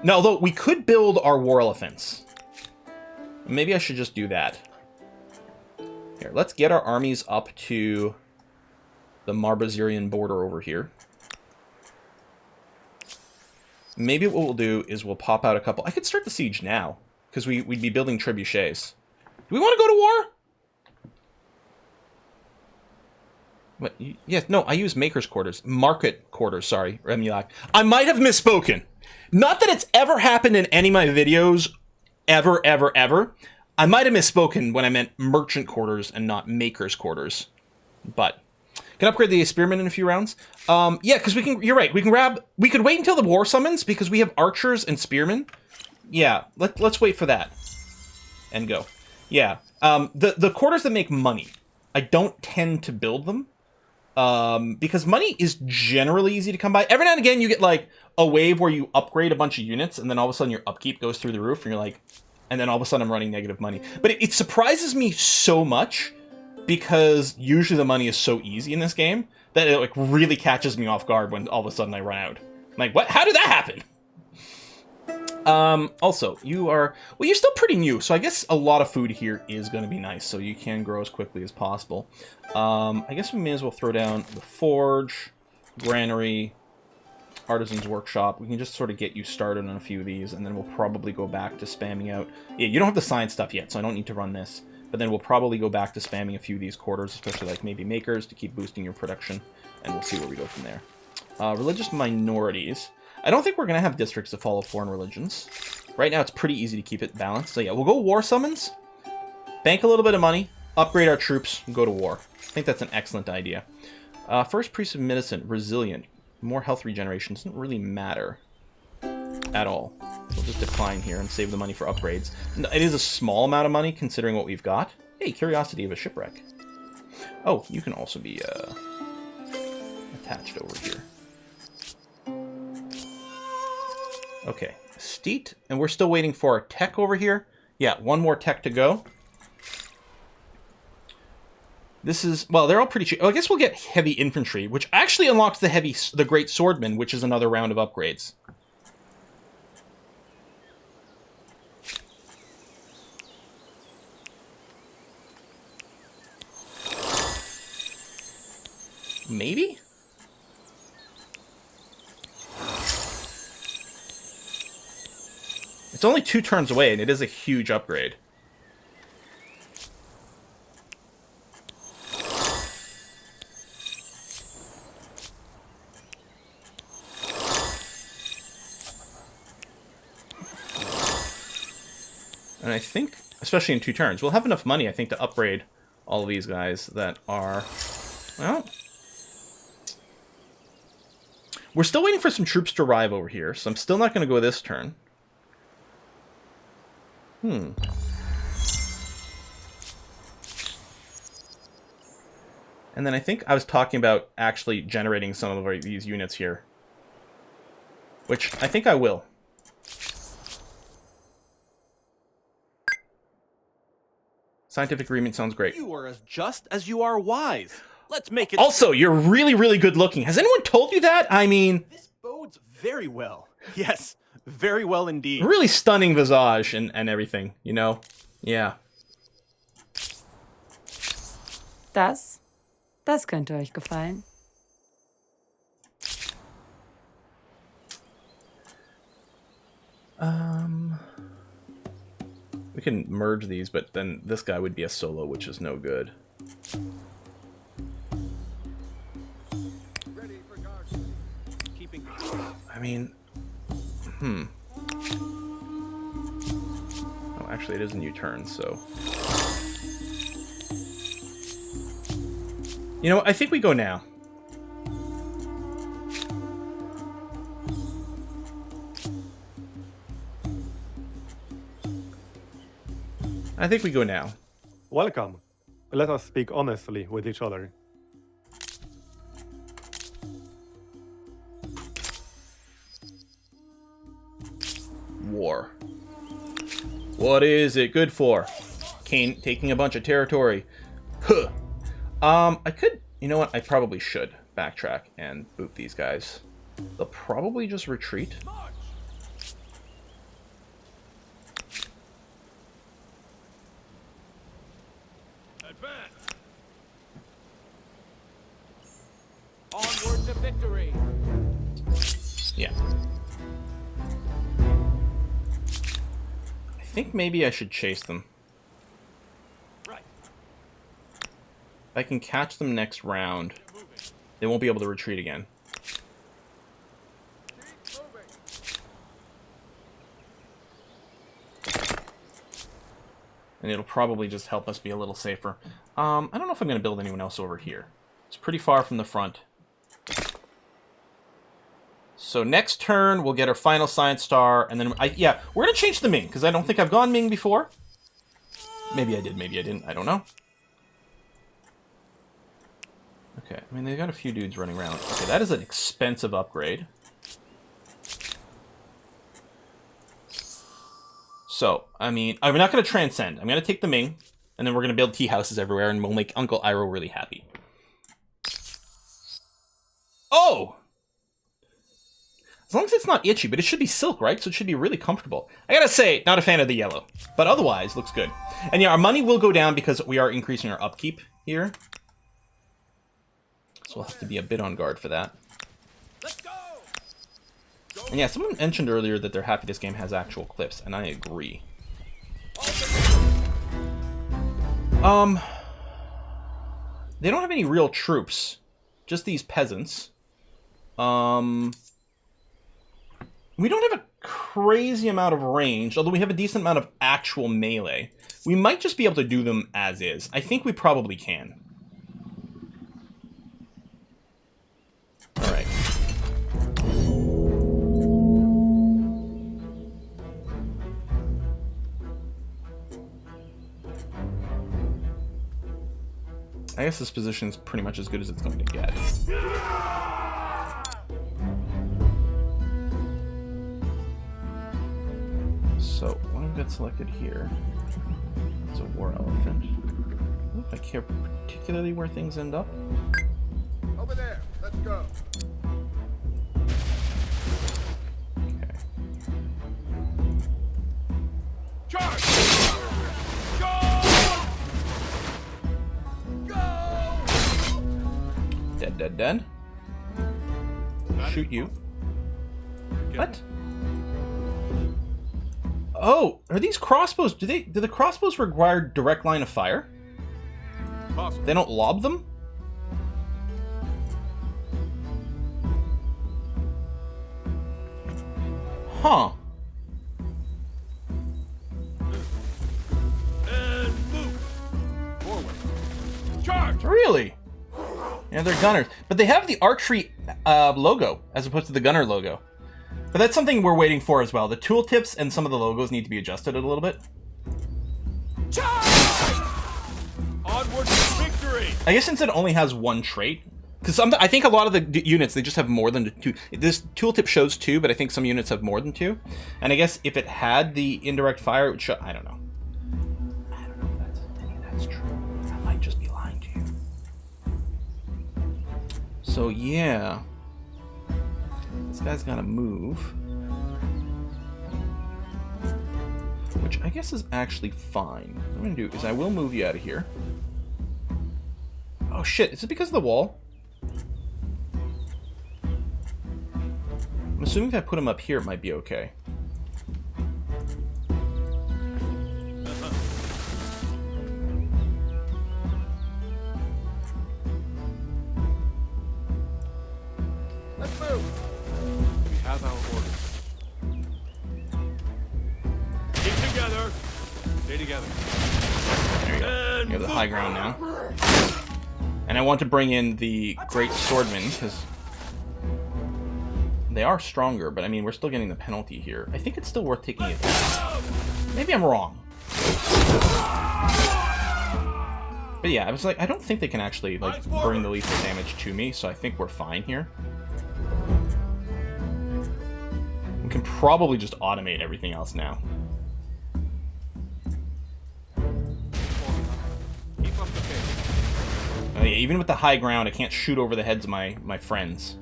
No, although we could build our war elephants. Maybe I should just do that. Here, let's get our armies up to the Marbazirian border over here. Maybe what we'll do is we'll pop out a couple... I could start the siege now, because we'd be building trebuchets. Do we want to go to war? What? Yes, no, I use Maker's Quarters. Market Quarters, sorry, Remulac. I might have misspoken. Not that it's ever happened in any of my videos ever, ever, ever. I might have misspoken when I meant merchant quarters and not maker's quarters. But can upgrade the spearmen in a few rounds. Yeah, because we can. You're right. We could wait until the war summons because we have archers and spearmen. Yeah, let's wait for that and go. Yeah, the quarters that make money, I don't tend to build them because money is generally easy to come by. Every now and again, you get like a wave where you upgrade a bunch of units, and then all of a sudden your upkeep goes through the roof, and you're like, and then all of a sudden I'm running negative money. But it surprises me so much. Because usually the money is so easy in this game that it like really catches me off guard when all of a sudden I run out. I'm like, what? How did that happen? Also, you're still pretty new, so I guess a lot of food here is going to be nice, so you can grow as quickly as possible. I guess we may as well throw down the forge, granary, artisan's workshop. We can just sort of get you started on a few of these, and then we'll probably go back to spamming out. Yeah, you don't have the science stuff yet, so I don't need to run this. But then we'll probably go back to spamming a few of these quarters, especially like maybe makers, to keep boosting your production, and we'll see where we go from there. Religious minorities. I don't think we're going to have districts that follow foreign religions. Right now it's pretty easy to keep it balanced. So yeah, we'll go war summons, bank a little bit of money, upgrade our troops, and go to war. I think that's an excellent idea. First Priest of Medicine, resilient. More health regeneration doesn't really matter at all. We'll just decline here and save the money for upgrades. It is a small amount of money considering what we've got. Hey, Curiosity of a Shipwreck. Oh, you can also be attached over here. Okay, Steet, and we're still waiting for our tech over here. Yeah, one more tech to go. This is, well, they're all pretty cheap. Oh, I guess we'll get heavy infantry, which actually unlocks the Great Swordman, which is another round of upgrades. Maybe? It's only 2 turns away, and it is a huge upgrade. And I think, especially in 2 turns, we'll have enough money, I think, to upgrade all of these guys that are, well... We're still waiting for some troops to arrive over here, so I'm still not going to go this turn. And then I think I was talking about actually generating some of these units here. Which I think I will. Scientific agreement sounds great. You are as just as you are wise. Let's make it... Also, you're really, really good looking. Has anyone told you that? I mean... This bodes very well. Yes, very well indeed. Really stunning visage and everything, you know? Yeah. Das könnte euch gefallen. We can merge these, but then this guy would be a solo, which is no good. I mean, oh, actually, it is a new turn, so. You know what? I think we go now. I think we go now. Welcome. Let us speak honestly with each other. War. What is it good for? Kane taking a bunch of territory. Huh. I could... You know what? I probably should backtrack and boot these guys. They'll probably just retreat. Onward to victory. Yeah. I think maybe I should chase them. Right. If I can catch them next round, they won't be able to retreat again. And it'll probably just help us be a little safer. I don't know if I'm going to build anyone else over here. It's pretty far from the front. So next turn, we'll get our final science star, and then, yeah, we're going to change the Ming, because I don't think I've gone Ming before. Maybe I did, maybe I didn't, I don't know. Okay, I mean, they've got a few dudes running around. Okay, that is an expensive upgrade. So, I mean, I'm not going to transcend. I'm going to take the Ming, and then we're going to build tea houses everywhere, and we'll make Uncle Iroh really happy. Oh! As long as it's not itchy, but it should be silk, right? So it should be really comfortable. I gotta say, not a fan of the yellow, but otherwise, looks good. And yeah, our money will go down because we are increasing our upkeep here. So we'll have to be a bit on guard for that. Let's go! And yeah, someone mentioned earlier that they're happy this game has actual clips, and I agree. They don't have any real troops. Just these peasants. We don't have a crazy amount of range, although we have a decent amount of actual melee. We might just be able to do them as is. I think we probably can. Alright. I guess this position is pretty much as good as it's going to get. So, what I've got selected here is a war elephant. I don't know if I care particularly where things end up. Over there. Let's go. Okay. Charge! Go! Go! Dead, dead, dead. Shoot you. What? Oh, are these crossbows? Do the crossbows require direct line of fire? Possible. They don't lob them? Huh. And move. Forward. Charge! Really? Yeah, they're gunners. But they have the archery logo as opposed to the gunner logo. But that's something we're waiting for as well. The tooltips and some of the logos need to be adjusted a little bit. Charge! Onward to victory! I guess since it only has one trait, because I think a lot of the units, they just have more than two. This tooltip shows two, but I think some units have more than two. And I guess if it had the indirect fire, it would show. I don't know. I don't know if that's true. I might just be lying to you. So yeah, this guy's got to move, which I guess is actually fine. What I'm gonna do is I will move you out of here. Oh shit! Is it because of the wall? I'm assuming if I put him up here, it might be okay. Let's move. We have our orders. Keep together. Stay together. There you go. You have the high ground now. And I want to bring in the Great Swordmen, because they are stronger, but I mean, we're still getting the penalty here. I think it's still worth taking it down. Maybe I'm wrong. But yeah, I was like, I don't think they can actually, like, bring the lethal damage to me, so I think we're fine here. We can probably just automate everything else now. Keep up the pace. Yeah, even with the high ground, I can't shoot over the heads of my friends.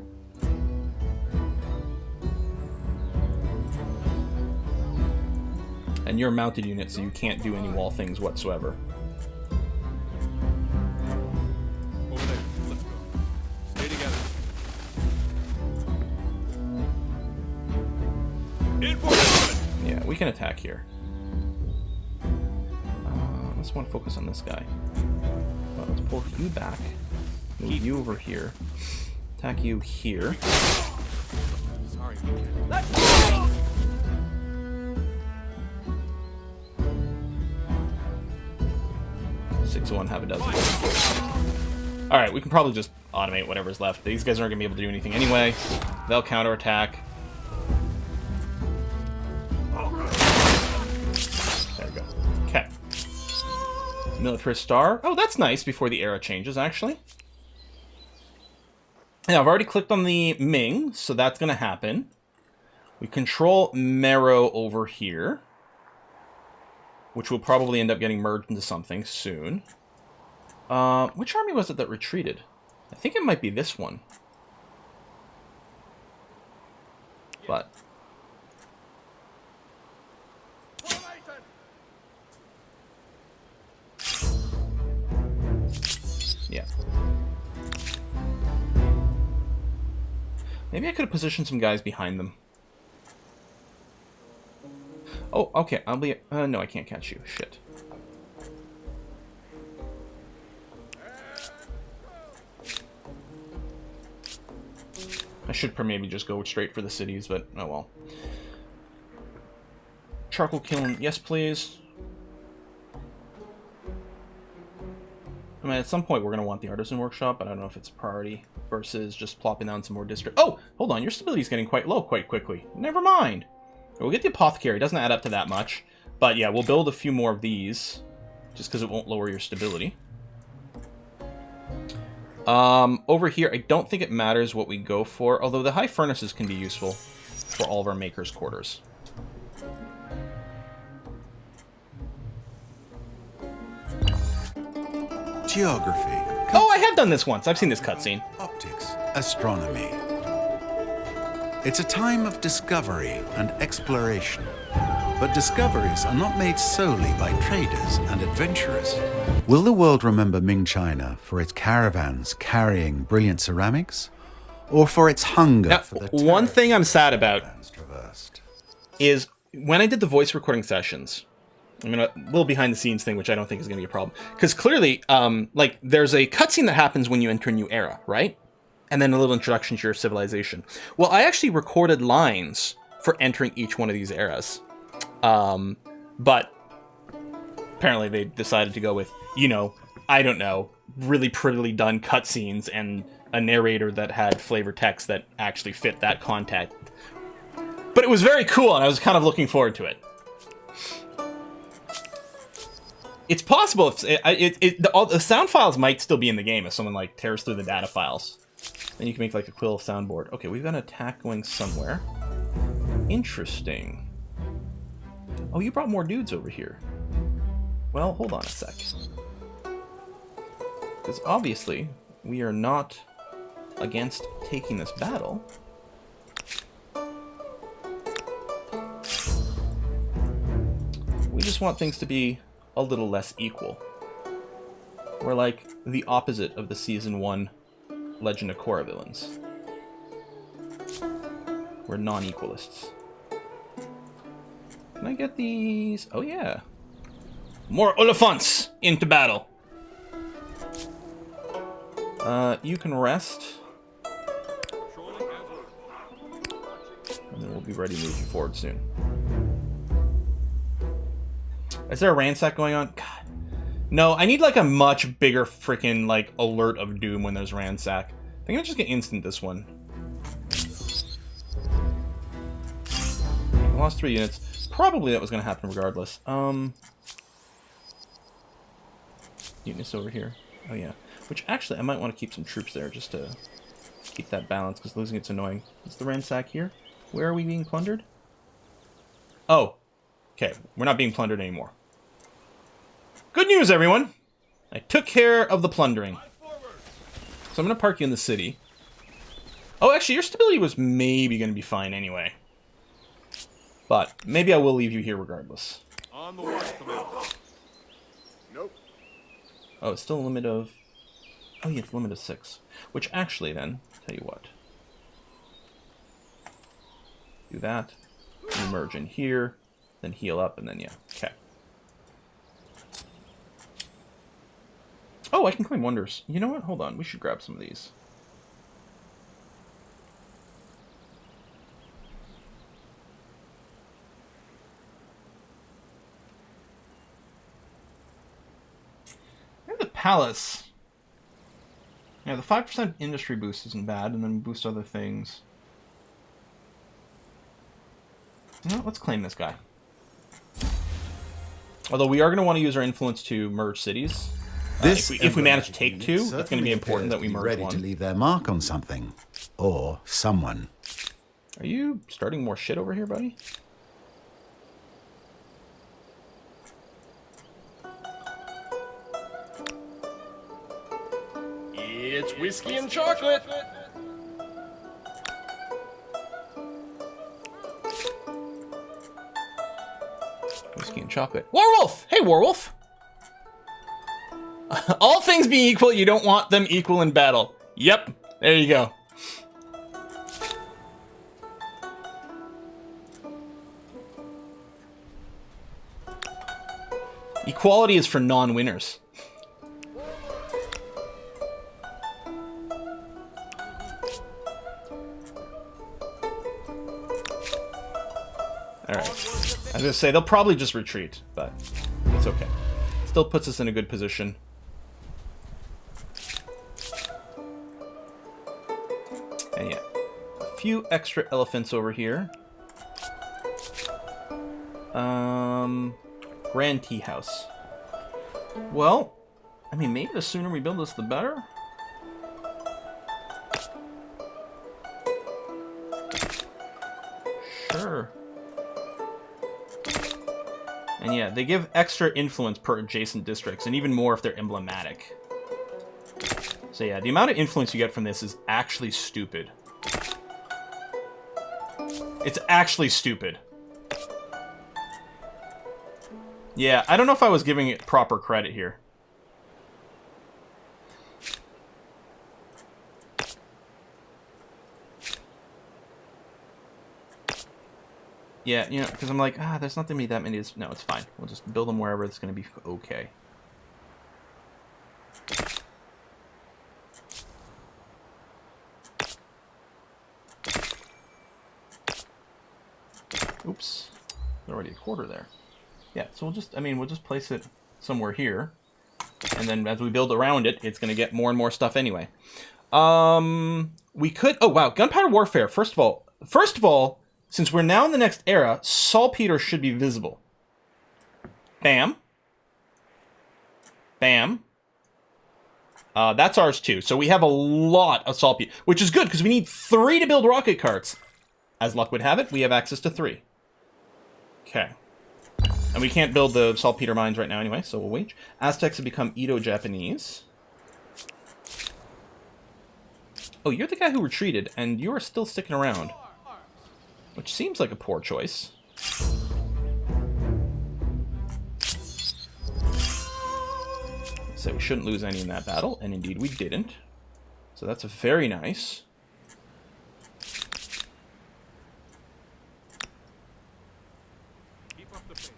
And you're a mounted unit, so you can't do any wall things whatsoever. Over there. Let's go. Stay together. In formation. Yeah, we can attack here. Let's want to focus on this guy. Well, let's pull you back. Move you over here. Attack you here. Sorry, we can't. Let's go. 6 of one, half a dozen. Alright, we can probably just automate whatever's left. These guys aren't going to be able to do anything anyway. They'll counterattack. There we go. Okay. Military star. Oh, that's nice before the era changes, actually. Now, I've already clicked on the Ming, so that's going to happen. We control Mero over here, which will probably end up getting merged into something soon. Which army was it that retreated? I think it might be this one. But... yeah. Maybe I could have positioned some guys behind them. Oh, okay, I'll be... no, I can't catch you. Shit. I should maybe just go straight for the cities, but oh well. Charcoal kiln, yes please. I mean, at some point we're going to want the artisan workshop, but I don't know if it's a priority versus just plopping down some more district. Oh, hold on, your stability is getting quite low quite quickly. Never mind. We'll get the apothecary. It doesn't add up to that much. But yeah, we'll build a few more of these, just because it won't lower your stability. Over here, I don't think it matters what we go for, although the high furnaces can be useful for all of our makers' quarters. Geography. Oh, I have done this once. I've seen this cutscene. Optics. Astronomy. It's a time of discovery and exploration. But discoveries are not made solely by traders and adventurers. Will the world remember Ming China for its caravans carrying brilliant ceramics? Or for its hunger Now, for the one thing I'm sad about traversed? is when I did the voice recording sessions, I'm gonna a little behind the scenes thing, which I don't think is gonna be a problem, because clearly, like, there's a cutscene that happens when you enter a new era, right? And then a little introduction to your civilization. Well, I actually recorded lines for entering each one of these eras, but apparently they decided to go with, you know, I don't know, really prettily done cutscenes and a narrator that had flavor text that actually fit that content. But it was very cool, and I was kind of looking forward to it. It's possible all the sound files might still be in the game if someone like tears through the data files. Then you can make like a quill soundboard. Okay, we've got an attack going somewhere. Interesting. Oh, you brought more dudes over here. Well, hold on a sec. Because obviously, we are not against taking this battle. We just want things to be a little less equal. We're like the opposite of the Season 1 Legend of Korra villains. We're non-equalists. Can I get these? Oh yeah. More Oliphants into battle. You can rest. And then we'll be ready to move you forward soon. Is there a ransack going on? God. No, I need like a much bigger freaking like alert of doom when there's ransack. I think I'm just gonna instant this one. I lost 3 units. Probably that was gonna happen regardless. Units over here. Oh yeah. Which actually I might want to keep some troops there just to keep that balance, because losing it's annoying. Is the ransack here? Where are we being plundered? Oh. Okay, we're not being plundered anymore. Good news, everyone! I took care of the plundering. So I'm going to park you in the city. Oh, actually, your stability was maybe going to be fine anyway. But maybe I will leave you here regardless. On the way, Commander. Nope. Oh, it's still a limit of... oh, yeah, it's a limit of 6. Which actually, then, tell you what. Do that. You merge in here. Then heal up, and then, yeah. Okay. Oh, I can claim wonders. You know what? Hold on. We should grab some of these. Palace. Yeah, the 5% industry boost isn't bad, and then boost other things. You know what, let's claim this guy. Although we are going to want to use our influence to merge cities. If we manage to take two, it's going to be important that we merge ready one. to leave their mark on something. Or someone. Are you starting more shit over here, buddy? It's whiskey and chocolate. Whiskey and chocolate. Warwolf! Hey, Warwolf! All things being equal, you don't want them equal in battle. Yep, there you go. Equality is for non-winners. Alright. I was gonna say, they'll probably just retreat, but it's okay. Still puts us in a good position. And yeah, a few extra elephants over here. Grand Tea House. Well, I mean, maybe the sooner we build this, the better. Sure. And yeah, they give extra influence per adjacent districts, and even more if they're emblematic. So yeah, the amount of influence you get from this is actually stupid. It's actually stupid. Yeah, I don't know if I was giving it proper credit here. Yeah, you know, because I'm like, there's not going to be that many. No, it's fine. We'll just build them wherever it's going to be okay. Oops. There's already a quarter there. Yeah, so we'll just place it somewhere here. And then as we build around it, it's going to get more and more stuff anyway. We could... Oh, wow. Gunpowder warfare. First of all, since we're now in the next era, saltpeter should be visible. Bam. Bam. That's ours too. So we have a lot of saltpeter, which is good because we need 3 to build rocket carts. As luck would have it, we have access to 3. Okay. And we can't build the saltpeter mines right now anyway, so we'll wait. Aztecs have become Edo-Japanese. Oh, you're the guy who retreated, and you are still sticking around. Which seems like a poor choice. So we shouldn't lose any in that battle, and indeed we didn't. So that's very nice. Keep up the pace.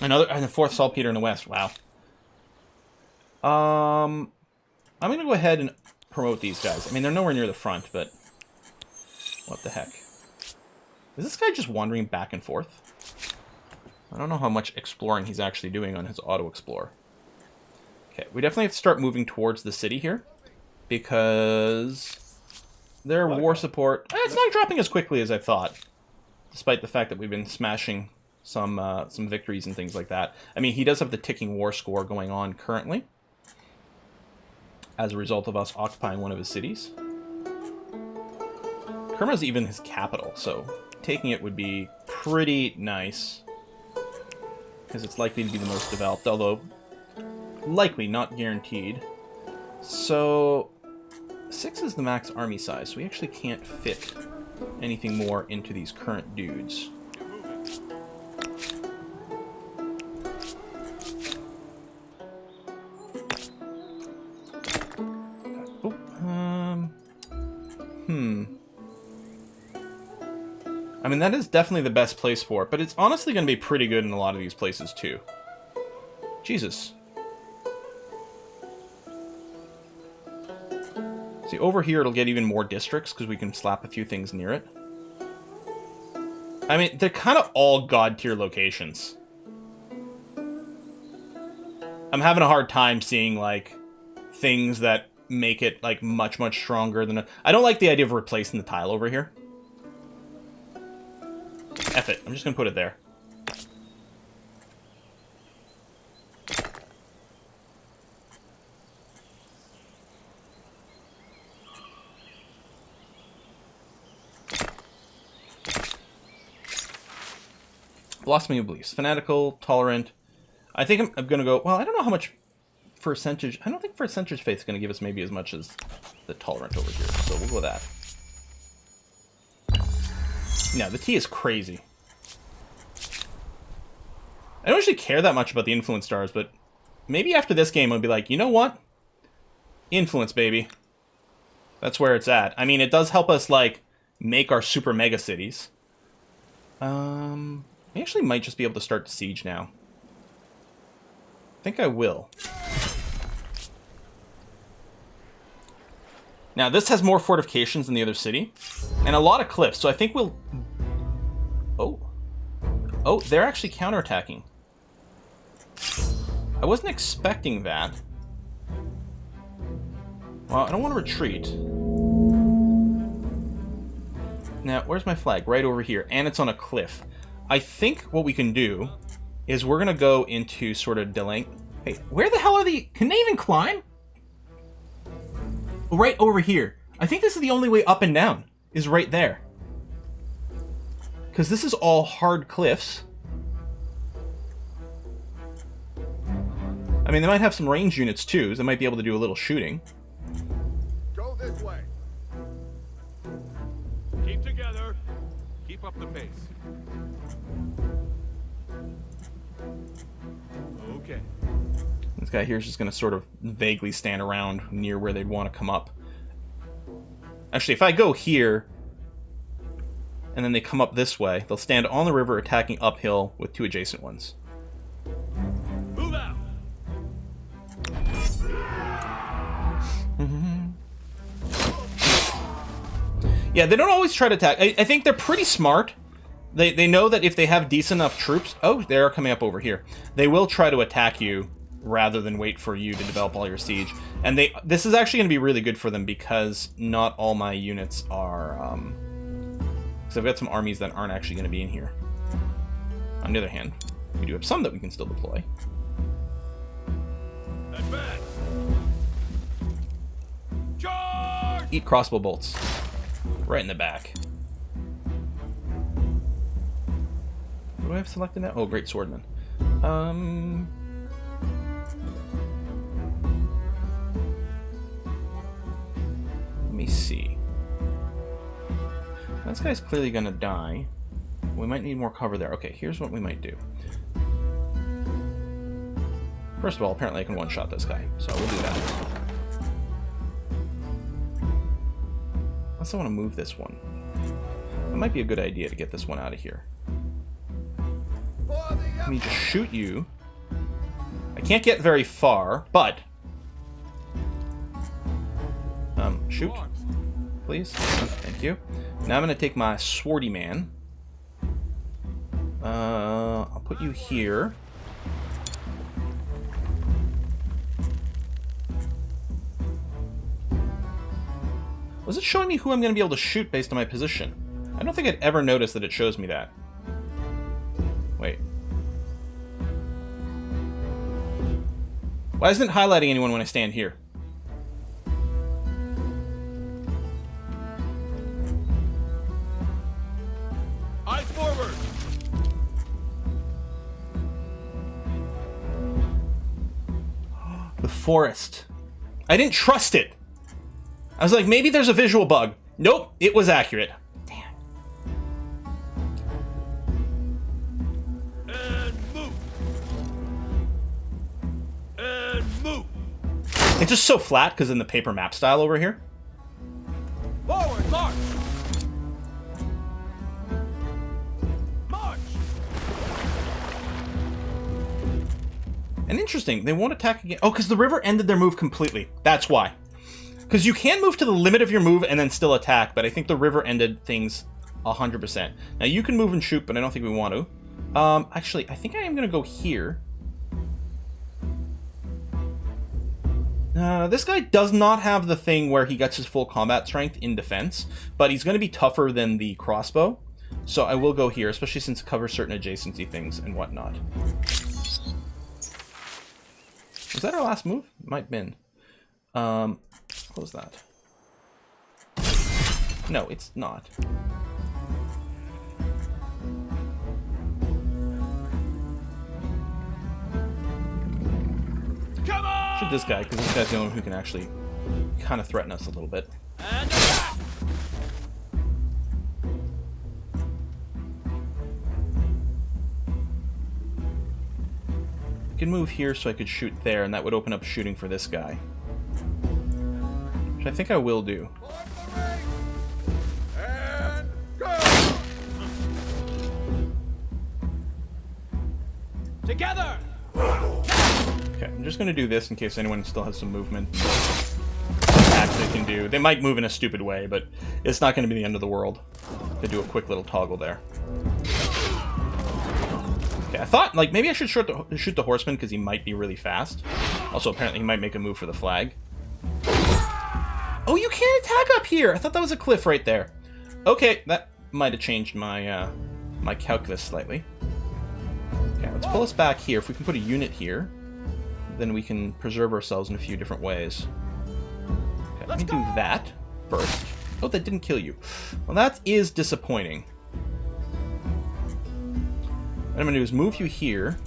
Another, and the 4th saltpeter in the west. Wow. I'm gonna go ahead and promote these guys. I mean, they're nowhere near the front, but what the heck? Is this guy just wandering back and forth? I don't know how much exploring he's actually doing on his auto-explore. Okay, we definitely have to start moving towards the city here, because their war support... it's not dropping as quickly as I thought, despite the fact that we've been smashing some victories and things like that. I mean, he does have the ticking war score going on currently, as a result of us occupying one of his cities. Kerma's even his capital, so taking it would be pretty nice, because it's likely to be the most developed, although likely not guaranteed. So 6 is the max army size, so we actually can't fit anything more into these current dudes. I mean, that is definitely the best place for it, but it's honestly going to be pretty good in a lot of these places, too. Jesus. See, over here it'll get even more districts because we can slap a few things near it. I mean, they're kind of all god-tier locations. I'm having a hard time seeing, like, things that make it, like, much, much stronger than... I don't like the idea of replacing the tile over here. F it. I'm just gonna put it there. Blossoming of Beliefs. Fanatical, tolerant. I think I'm going to go... Well, I don't know how much percentage... I don't think percentage faith is going to give us maybe as much as the tolerant over here. So we'll go with that. No, the T is crazy. I don't actually care that much about the influence stars, but maybe after this game I'll be like, you know what? Influence, baby. That's where it's at. I mean, it does help us, like, make our super mega cities. I actually might just be able to start the siege now. I think I will. Now, this has more fortifications than the other city, and a lot of cliffs, so I think we'll... Oh. Oh, they're actually counterattacking. I wasn't expecting that. Well, I don't want to retreat. Now, where's my flag? Right over here, and it's on a cliff. I think what we can do is we're going to go into sort of delaying... Hey, where the hell are the... Can they even climb? Right over here. I think this is the only way up and down, is right there. Because this is all hard cliffs. I mean, they might have some range units too, so they might be able to do a little shooting. Go this way. Keep together. Keep up the pace. Okay. This guy here is just going to sort of vaguely stand around near where they'd want to come up. Actually, if I go here, and then they come up this way, they'll stand on the river attacking uphill with two adjacent ones. Move out. Yeah, they don't always try to attack. I think they're pretty smart. They know that if they have decent enough troops... Oh, they're coming up over here. They will try to attack you rather than wait for you to develop all your siege. And this is actually going to be really good for them because not all my units are... Because I've got some armies that aren't actually going to be in here. On the other hand, we do have some that we can still deploy. Advance. Charge! Eat crossbow bolts. Right in the back. What do I have selected now? Oh, Great Swordman. Let me see. This guy's clearly gonna die. We might need more cover there. Okay, here's what we might do. First of all, apparently I can one-shot this guy, so we'll do that. Unless I want to move this one. It might be a good idea to get this one out of here. Let me just shoot you. I can't get very far, but... shoot. Please. Thank you. Now I'm going to take my swordy man. I'll put you here. Was it showing me who I'm going to be able to shoot based on my position? I don't think I'd ever noticed that it shows me that. Wait. Why isn't it highlighting anyone when I stand here? Eyes forward. The forest. I didn't trust it. I was like, maybe there's a visual bug. Nope, it was accurate. Damn. And move. And move. It's just so flat because in the paper map style over here. Forward, march. March. And interesting, they won't attack again. Oh, because the river ended their move completely. That's why. Because you can move to the limit of your move and then still attack, but I think the river ended things 100%. Now you can move and shoot, but I don't think we want to. Actually, I think I am going to go here. This guy does not have the thing where he gets his full combat strength in defense, but he's going to be tougher than the crossbow. So I will go here, especially since it covers certain adjacency things and whatnot. Was that our last move? Might have been. What was that? No, it's not. Shoot this guy, because this guy's the only one who can actually kind of threaten us a little bit. I can move here so I could shoot there, and that would open up shooting for this guy. Which I think I will do. Together! Okay, I'm just going to do this in case anyone still has some movement. Attacks they can do. They might move in a stupid way, but it's not going to be the end of the world to do a quick little toggle there. Okay, I thought, like, maybe I should shoot the horseman because he might be really fast. Also, apparently he might make a move for the flag. Oh, you can't attack up here! I thought that was a cliff right there. Okay, that might have changed my, my calculus slightly. Okay, let's pull us back here. If we can put a unit here, then we can preserve ourselves in a few different ways. Okay, let me do that first. Oh, that didn't kill you. Well, that is disappointing. What I'm going to do is move you here.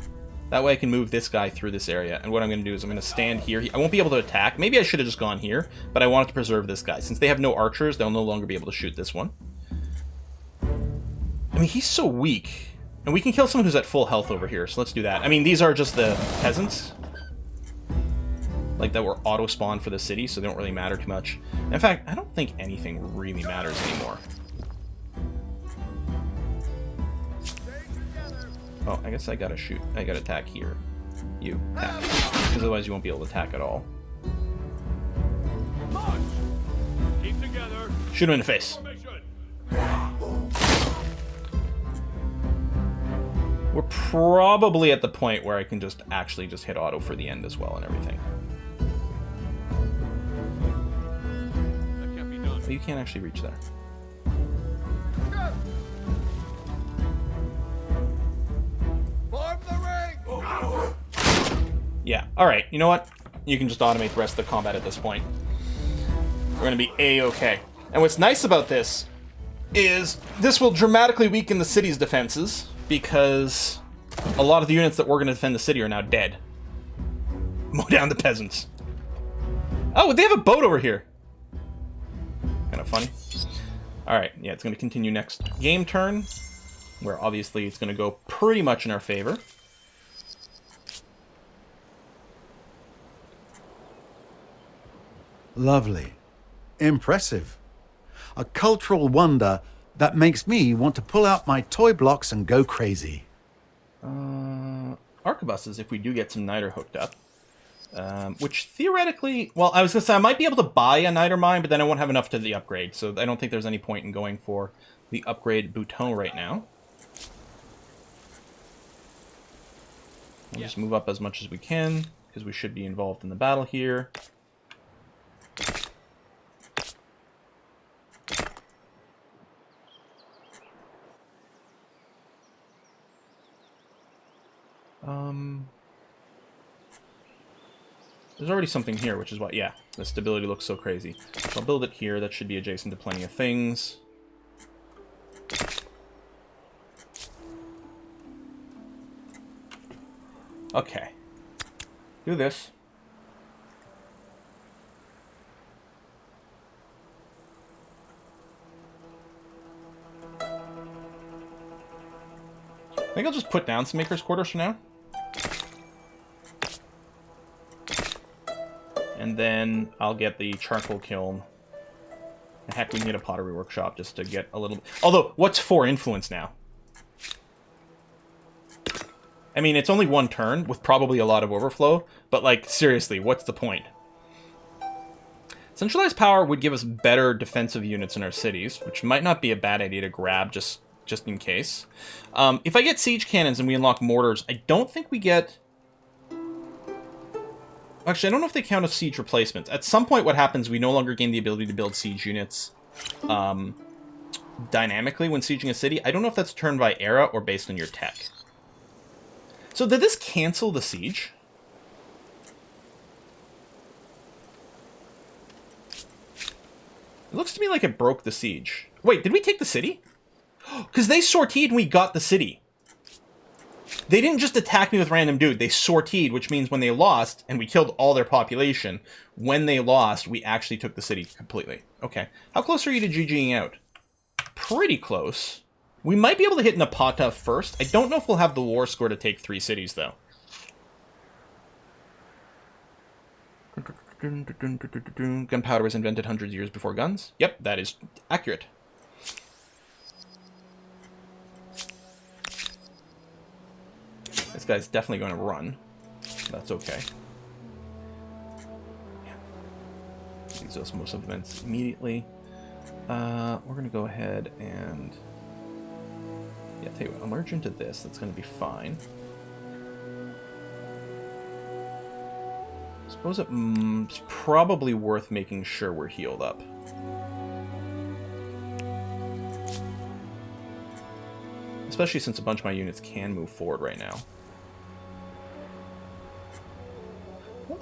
That way I can move this guy through this area. And what I'm going to do is I'm going to stand here. I won't be able to attack. Maybe I should have just gone here, but I wanted to preserve this guy. Since they have no archers, they'll no longer be able to shoot this one. I mean, he's so weak. And we can kill someone who's at full health over here, so let's do that. I mean, these are just the peasants. Like, that were auto-spawned for the city, so they don't really matter too much. In fact, I don't think anything really matters anymore. Oh, I guess I gotta shoot. I gotta attack here. You, attack. Because otherwise you won't be able to attack at all. Keep together. Shoot him in the face. We're probably at the point where I can just actually just hit auto for the end as well and everything. That can't be done. But you can't actually reach there. Form the ring. Yeah, alright, you know what? You can just automate the rest of the combat at this point. We're gonna be A-okay. And what's nice about this is this will dramatically weaken the city's defenses, because a lot of the units that were gonna defend the city are now dead. Mow down the peasants. Oh, they have a boat over here. Kind of funny. Alright, yeah, it's gonna continue next game turn, where obviously it's gonna go pretty much in our favor. Lovely. Impressive. A cultural wonder that makes me want to pull out my toy blocks and go crazy. Arquebuses, if we do get some niter hooked up. Which theoretically, well, I was going to say I might be able to buy a niter mine, but then I won't have enough to the upgrade, so I don't think there's any point in going for the upgrade bouton right now. We'll just move up as much as we can, because we should be involved in the battle here. There's already something here, which is what, yeah, the stability looks so crazy. So I'll build it here. That should be adjacent to plenty of things. Okay. Do this. I think I'll just put down some Maker's Quarters for now. And then I'll get the charcoal kiln. And heck, we can get a pottery workshop just to get a little... Although, what's 4 influence now? I mean, it's only 1 turn, with probably a lot of overflow, but, like, seriously, what's the point? Centralized power would give us better defensive units in our cities, which might not be a bad idea to grab just in case. If I get siege cannons and we unlock mortars, I don't think we get... Actually, I don't know if they count as siege replacements. At some point what happens, we no longer gain the ability to build siege units dynamically when sieging a city. I don't know if that's turned by era or based on your tech. So did this cancel the siege? It looks to me like it broke the siege. Wait, did we take the city? Because they sortied and we got the city. They didn't just attack me with random dude. They sortied, which means when they lost, and we killed all their population, when they lost, we actually took the city completely. Okay. How close are you to GGing out? Pretty close. We might be able to hit Napata first. I don't know if we'll have the war score to take 3 cities, though. Gunpowder was invented hundreds of years before guns. Yep, that is accurate. This guy's definitely going to run. That's okay. Use osmosis events immediately. We're going to go ahead and... Yeah, tell you what, I'll merge into this. That's going to be fine. I suppose it's probably worth making sure we're healed up. Especially since a bunch of my units can move forward right now.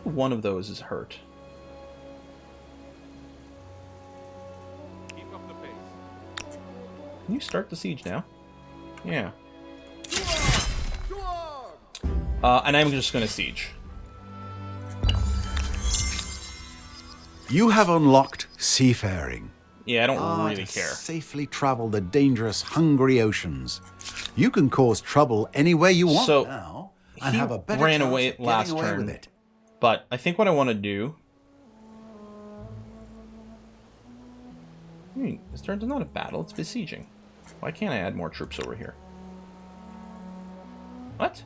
One of those is hurt. Keep up the pace. Can you start the siege now? Yeah. And I'm just going to siege. You have unlocked seafaring. Yeah, I don't really to care. Safely travel the dangerous, hungry oceans. You can cause trouble anywhere you want So, now, and he have a better ran chance away of getting last away turn. with it. But I think what I want to do... This turn's not a battle, it's besieging. Why can't I add more troops over here? What?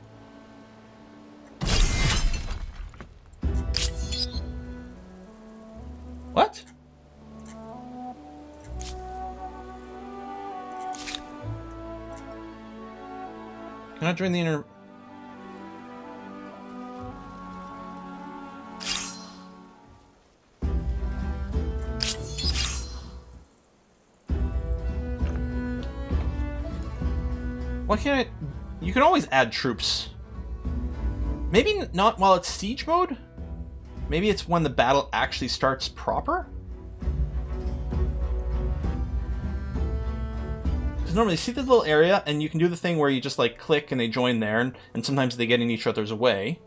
What? Can I join the inner... Why can't I... You can always add troops. Maybe not while it's siege mode? Maybe it's when the battle actually starts proper? Because normally, see the little area, and you can do the thing where you just, like, click and they join there, and sometimes they get in each other's way.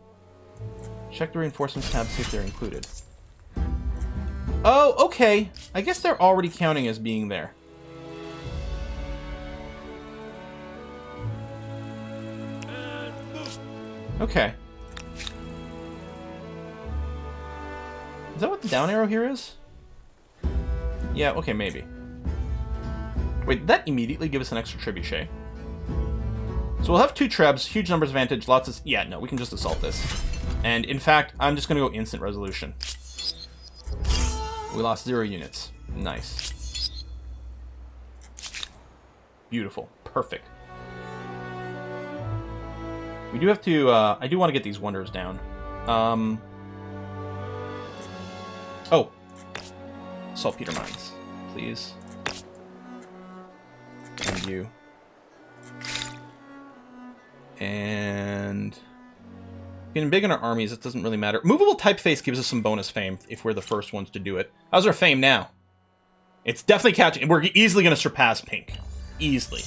Check the reinforcements tab, see if they're included. Oh, okay. I guess they're already counting as being there. Okay. Is that what the down arrow here is? Yeah, okay, maybe. Wait, did that immediately give us an extra trebuchet? So we'll have 2 trebs, huge numbers advantage, lots of... Yeah, no, we can just assault this. And in fact, I'm just going to go instant resolution. We lost 0 units. Nice. Beautiful. Perfect. We do have to, I do want to get these wonders down. Oh. Saltpeter mines, please. And you. And... Getting big in our armies, it doesn't really matter. Movable typeface gives us some bonus fame if we're the first ones to do it. How's our fame now? It's definitely catching. We're easily going to surpass pink. Easily.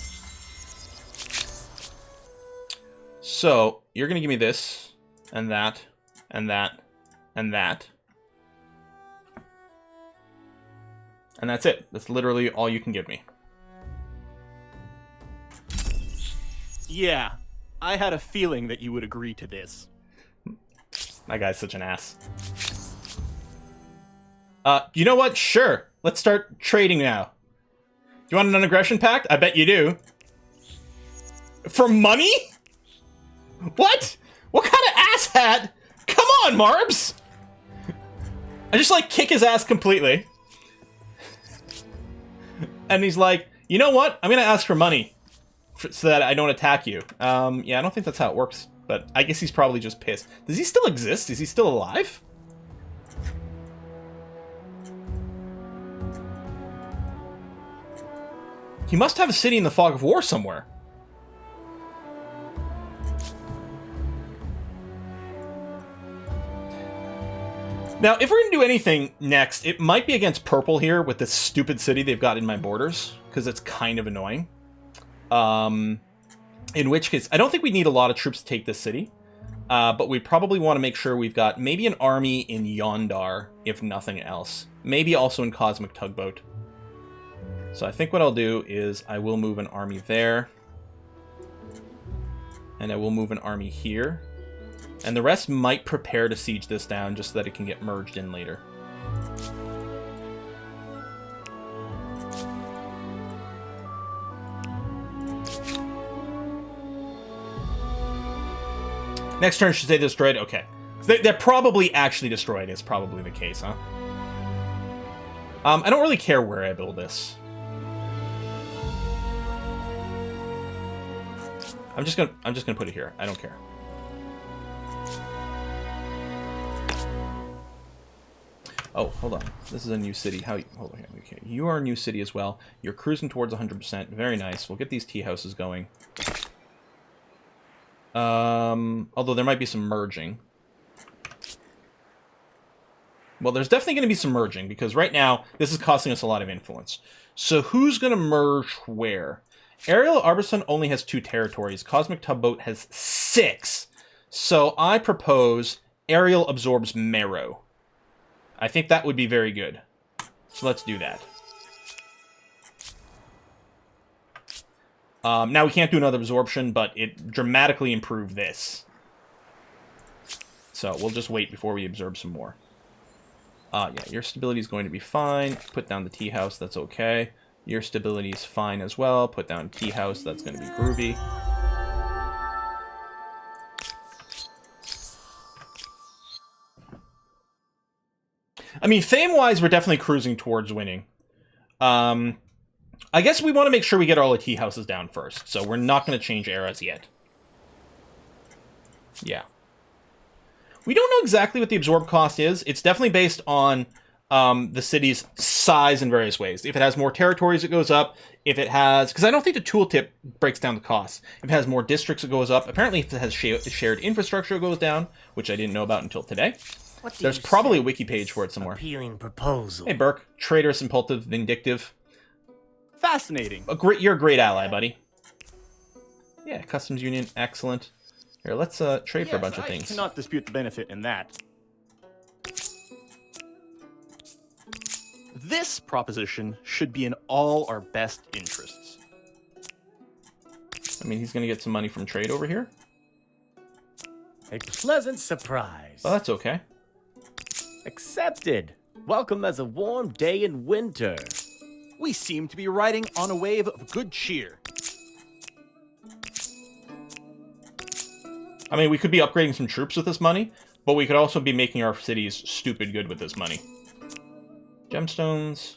So, you're going to give me this, and that, and that, and that. And that's it. That's literally all you can give me. Yeah, I had a feeling that you would agree to this. That guy's such an ass. You know what? Sure. Let's start trading now. Do you want an aggression pact? I bet you do. For money? What? What kind of asshat? Come on, Marbs! I just, like, kick his ass completely. And he's like, you know what? I'm gonna ask for money so that I don't attack you. Yeah, I don't think that's how it works. But I guess he's probably just pissed. Does he still exist? Is he still alive? He must have a city in the fog of war somewhere. Now, if we're going to do anything next, it might be against purple here with this stupid city they've got in my borders, because it's kind of annoying. In which case, I don't think we need a lot of troops to take this city, but we probably want to make sure we've got maybe an army in Yondar, if nothing else. Maybe also in Cosmic Tugboat. So I think what I'll do is I will move an army there, and I will move an army here. And the rest might prepare to siege this down just so that it can get merged in later. Next turn should say destroyed. Okay. So they're probably actually destroyed is probably the case, huh? I don't really care where I build this. I'm just gonna put it here. I don't care. Oh, hold on. This is a new city. Hold on. Okay, you are a new city as well. You're cruising towards 100%. Very nice. We'll get these tea houses going. Although there might be some merging. Well, there's definitely going to be some merging, because right now, this is costing us a lot of influence. So who's going to merge where? Ariel Arborson only has 2 territories. Cosmic Tugboat has 6. So I propose Ariel absorbs Marrow. I think that would be very good. So let's do that. Now we can't do another absorption, but it dramatically improved this. So we'll just wait before we absorb some more. Yeah, your stability is going to be fine. Put down the tea house, that's okay. Your stability is fine as well. Put down tea house, that's going to be groovy. I mean, fame-wise, we're definitely cruising towards winning. I guess we want to make sure we get all the tea houses down first, so we're not going to change eras yet. Yeah. We don't know exactly what the absorb cost is. It's definitely based on the city's size in various ways. If it has more territories, it goes up. If it has... Because I don't think the tooltip breaks down the costs. If it has more districts, it goes up. Apparently, if it has shared infrastructure, it goes down, which I didn't know about until today. There's probably a wiki page for it somewhere. Appealing proposal. Hey, Burke. Traitorous, impulsive, vindictive. Fascinating. You're a great ally, buddy. Yeah, customs union, excellent. Here, let's trade for a bunch of things. I cannot dispute the benefit in that. This proposition should be in all our best interests. I mean, he's going to get some money from trade over here. A pleasant surprise. Well, that's okay. Accepted. Welcome as a warm day in winter. We seem to be riding on a wave of good cheer. I mean, we could be upgrading some troops with this money, but we could also be making our cities stupid good with this money. Gemstones.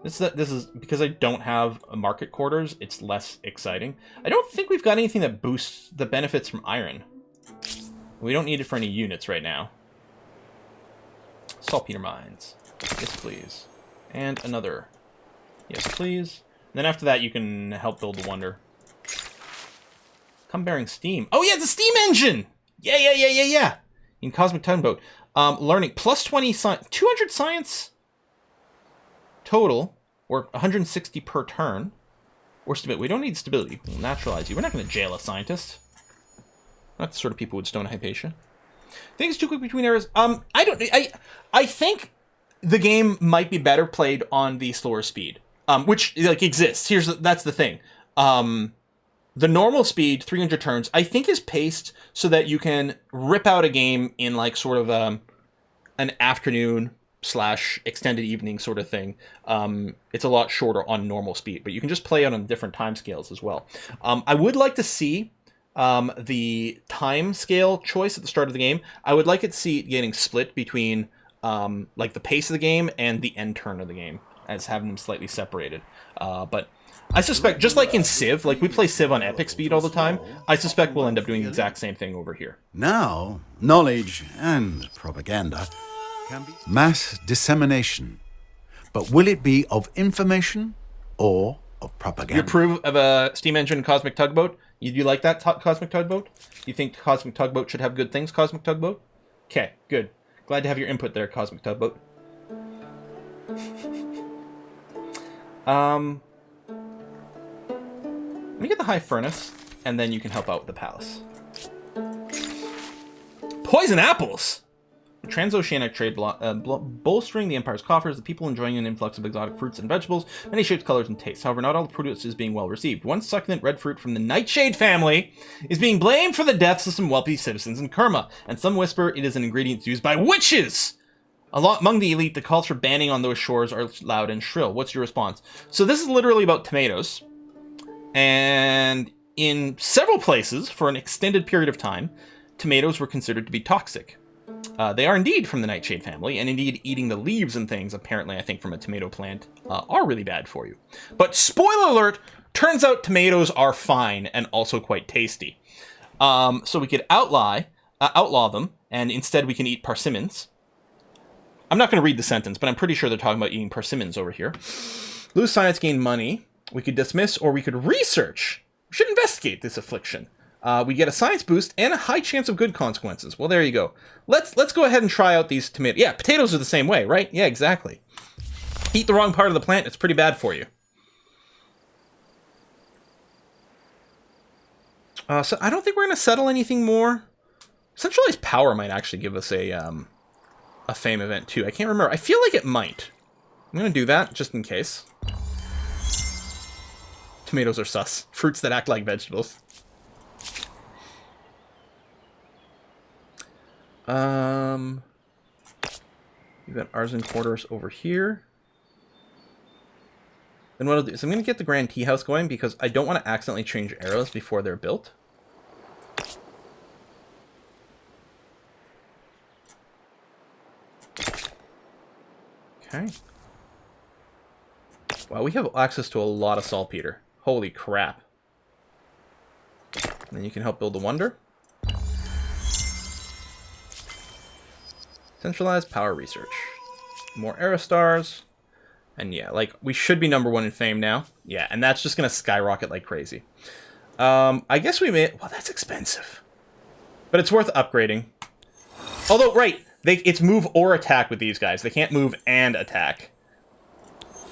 This is because I don't have a market quarters, it's less exciting. I don't think we've got anything that boosts the benefits from iron. We don't need it for any units right now. Saltpeter mines. Yes, please. And another. Yes, please. And then after that, you can help build the wonder. Come bearing steam. Oh, yeah, it's a steam engine! Yeah. In Cosmic Tugboat. Learning. Plus 20 science. 200 science total. Or 160 per turn. Or stability. We don't need stability. We'll naturalize you. We're not going to jail a scientist. Not the sort of people who would stone Hypatia. Things too quick between eras. I think the game might be better played on the slower speed. Which, like, exists. That's the thing. The normal speed, 300 turns, I think is paced so that you can rip out a game in, like, sort of an afternoon / extended evening sort of thing. It's a lot shorter on normal speed, but you can just play it on different time scales as well. I would like to see the time scale choice at the start of the game. I would like to see it getting split between like the pace of the game and the end turn of the game, as having them slightly separated. But I suspect, just like in Civ, like we play Civ on epic speed all the time, I suspect we'll end up doing the exact same thing over here. Now, knowledge and propaganda can be mass dissemination. But will it be of information or of propaganda? You approve of a steam engine and cosmic tugboat? You like that cosmic tugboat? You think cosmic tugboat should have good things, cosmic tugboat? Okay, good. Glad to have your input there, cosmic tugboat. Let me get the high furnace, and then you can help out with the palace. Poison apples! The transoceanic trade bolstering the empire's coffers, the people enjoying an influx of exotic fruits and vegetables, many shapes, colors, and tastes. However, not all the produce is being well received. One succulent red fruit from the Nightshade family is being blamed for the deaths of some wealthy citizens in Kerma, and some whisper it is an ingredient used by witches! Among the elite, the calls for banning on those shores are loud and shrill. What's your response? So this is literally about tomatoes, and in several places, for an extended period of time, tomatoes were considered to be toxic. They are indeed from the Nightshade family, and indeed eating the leaves and things, apparently I think from a tomato plant, are really bad for you. But spoiler alert, turns out tomatoes are fine and also quite tasty. So we could outlaw them, and instead we can eat persimmons. I'm not going to read the sentence, but I'm pretty sure they're talking about eating persimmons over here. Lose science, gain money. We could dismiss, or we could research. We should investigate this affliction. We get a science boost and a high chance of good consequences. Well, there you go. Let's go ahead and try out these tomatoes. Yeah, potatoes are the same way, right? Yeah, exactly. Eat the wrong part of the plant, it's pretty bad for you. So I don't think we're going to settle anything more. Centralized power might actually give us a fame event too. I can't remember. I feel like it might. I'm going to do that just in case. Tomatoes are sus. Fruits that act like vegetables. We've got artisan quarters over here. Then what I'll do is I'm going to get the Grand Tea House going because I don't want to accidentally change arrows before they're built. Okay. Wow, we have access to a lot of saltpeter. Holy crap. And then you can help build the wonder. Centralized power research. More Aerostars. And yeah, like, we should be #1 in fame now. Yeah, and that's just going to skyrocket like crazy. I guess we may... Well, that's expensive. But it's worth upgrading. Although, right, it's move or attack with these guys. They can't move and attack.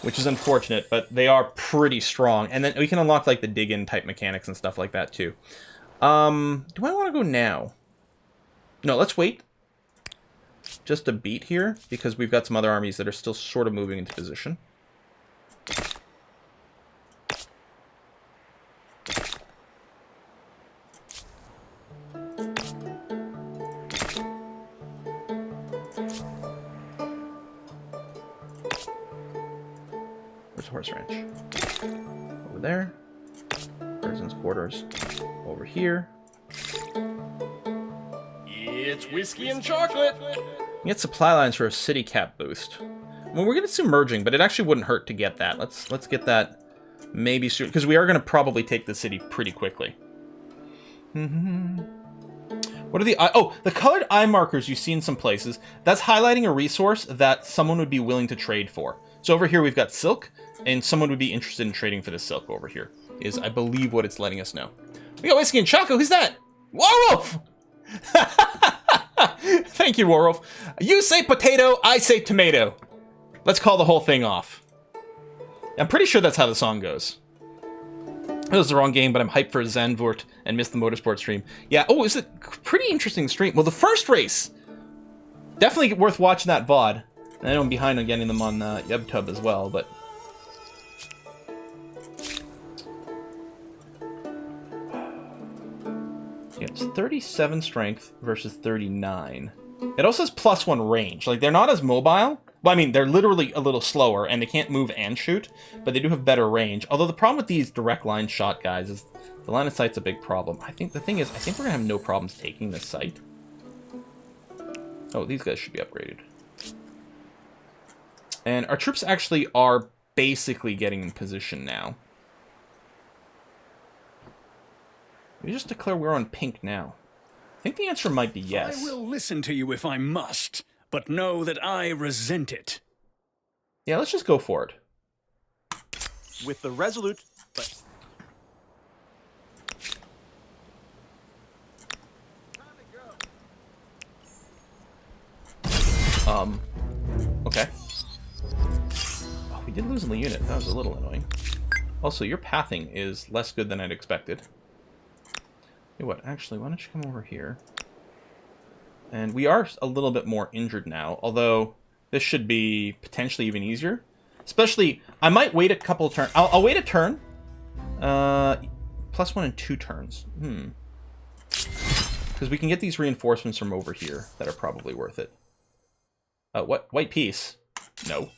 Which is unfortunate, but they are pretty strong. And then we can unlock, like, the dig-in type mechanics and stuff like that, too. Do I want to go now? No, let's wait. Just a beat here, because we've got some other armies that are still sort of moving into position. Where's Horse Ranch? Over there. Artisan's quarters over here. It's whiskey and chocolate. Get supply lines for a city cap boost. Well, we're going to see merging, but it actually wouldn't hurt to get that. Let's get that maybe soon, because we are going to probably take the city pretty quickly. What are the the colored eye markers you see in some places? That's highlighting a resource that someone would be willing to trade for. So over here we've got silk, and someone would be interested in trading for this silk over here. Is, I believe, what it's letting us know. We got whiskey and chocolate. Who's that? Warwolf! Thank you, Warwolf. You say potato, I say tomato. Let's call the whole thing off. I'm pretty sure that's how the song goes. It was the wrong game, but I'm hyped for Zandvoort and missed the motorsport stream. Yeah, oh, it's a pretty interesting stream. Well, the first race, definitely worth watching that VOD. I know I'm behind on getting them on YubTub as well, but... Yeah, it's 37 strength versus 39. It also has +1 range. Like, they're not as mobile. Well, I mean, they're literally a little slower, and they can't move and shoot, but they do have better range. Although the problem with these direct line shot guys is the line of sight's a big problem. I think the thing is, I think we're gonna have no problems taking this site. Oh, these guys should be upgraded. And our troops actually are basically getting in position now. We just declare we're on pink now. I think the answer might be yes. I will listen to you if I must, but know that I resent it. Yeah, let's just go for it. With the resolute, but Okay. Oh, we did lose in the unit. That was a little annoying. Also, your pathing is less good than I'd expected. Hey, what? Actually, why don't you come over here? And we are a little bit more injured now, although this should be potentially even easier. Especially, I might wait a couple of turns. I'll wait a turn. +1 and 2 turns. Because we can get these reinforcements from over here that are probably worth it. What? White piece? No.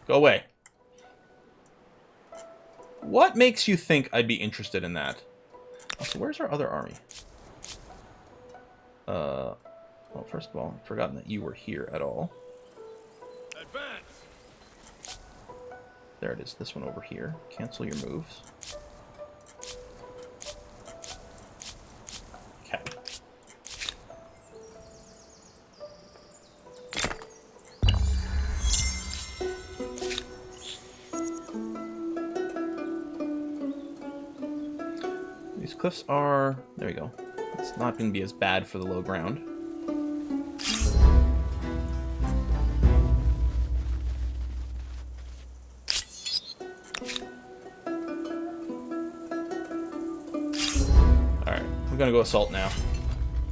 Go away. What makes you think I'd be interested in that? Also, where's our other army? Well, first of all, I've forgotten that you were here at all. Advance. There it is, this one over here. Cancel your moves. Okay. These cliffs are... there we go. It's not going to be as bad for the low ground. Alright, I'm going to go assault now.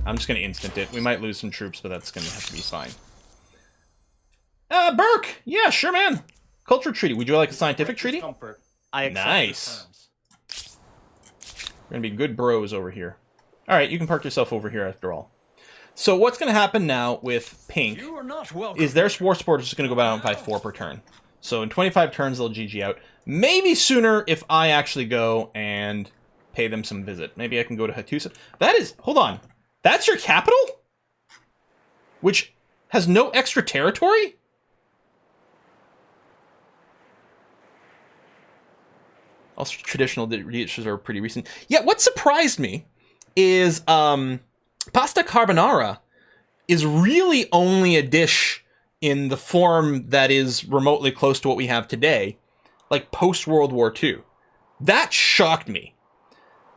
I'm just going to instant it. We might lose some troops, but that's going to have to be fine. Burke! Yeah, sure, man! Culture treaty. Would you like a scientific treaty? comfort. I accept Nice. the terms. We're going to be good bros over here. Alright, you can park yourself over here after all. So what's going to happen now with pink You are not welcome. is their war sport is just going to go down by 4 per turn. So in 25 turns, they'll GG out. Maybe sooner if I actually go and pay them some visit. Maybe I can go to Hattusa. That is... hold on. That's your capital? Which has no extra territory? Also, traditional dishes are pretty recent. Yeah, what surprised me is pasta carbonara is really only a dish in the form that is remotely close to what we have today, like post-World War II. That shocked me.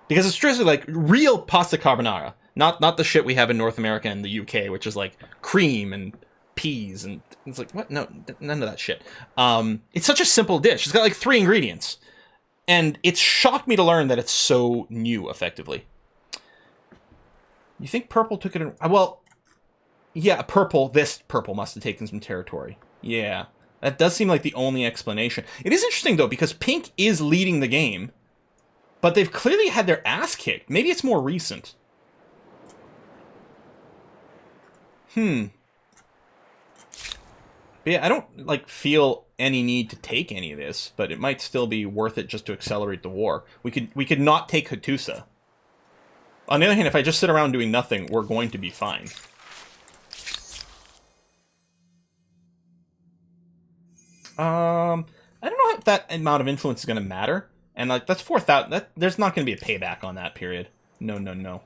Because it's strictly like real pasta carbonara, not the shit we have in North America and the UK, which is like cream and peas, and it's like, what? No, none of that shit. It's such a simple dish. It's got like 3 ingredients. And it's shocked me to learn that it's so new, effectively. You think purple took it in... well, yeah, this purple must have taken some territory. Yeah, that does seem like the only explanation. It is interesting, though, because pink is leading the game, but they've clearly had their ass kicked. Maybe it's more recent. But yeah, I don't, like, feel any need to take any of this, but it might still be worth it just to accelerate the war. We could not take Hattusa. On the other hand, if I just sit around doing nothing, we're going to be fine. I don't know if that amount of influence is going to matter. And, like, that's 4,000. There's not going to be a payback on that period. No, no, no.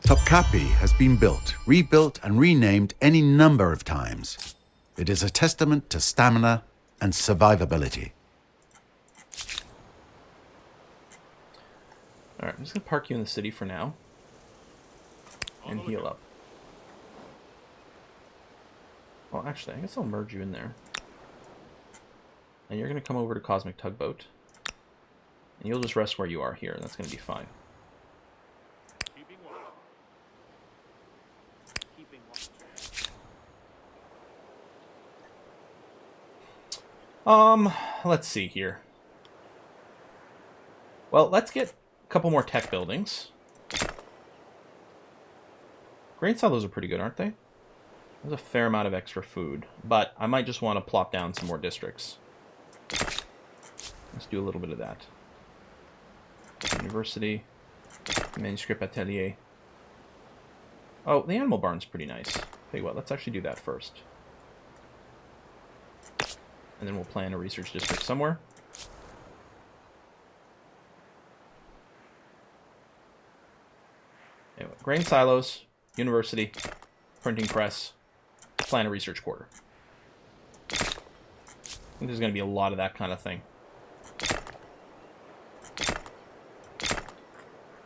Topkapi has been built, rebuilt, and renamed any number of times. It is a testament to stamina and survivability. Alright, I'm just going to park you in the city for now. And heal up. Well, actually, I guess I'll merge you in there. And you're going to come over to Cosmic Tugboat. And you'll just rest where you are here, and that's going to be fine. Keeping watch. Keeping watch. Let's see here. Well, let's get a couple more tech buildings. Grain silos are pretty good, aren't they? There's a fair amount of extra food, but I might just want to plop down some more districts. Let's do a little bit of that. University. Manuscript Atelier. Oh, the animal barn's pretty nice. Tell you what, let's actually do that first. And then we'll plan a research district somewhere. Anyway, grain silos, university, printing press, plan a research quarter. I think there's going to be a lot of that kind of thing.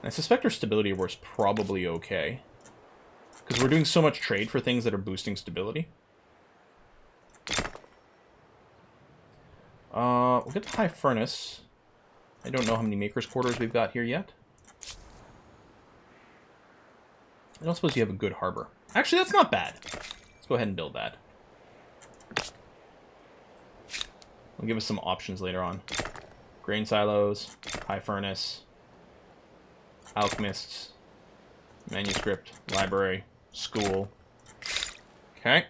I suspect our stability awards probably okay. Because we're doing so much trade for things that are boosting stability. We'll get the high furnace. I don't know how many makers' quarters we've got here yet. I don't suppose you have a good harbor. Actually, that's not bad. Let's go ahead and build that. It'll give us some options later on. Grain silos, high furnace, alchemists, manuscript, library, school. Okay.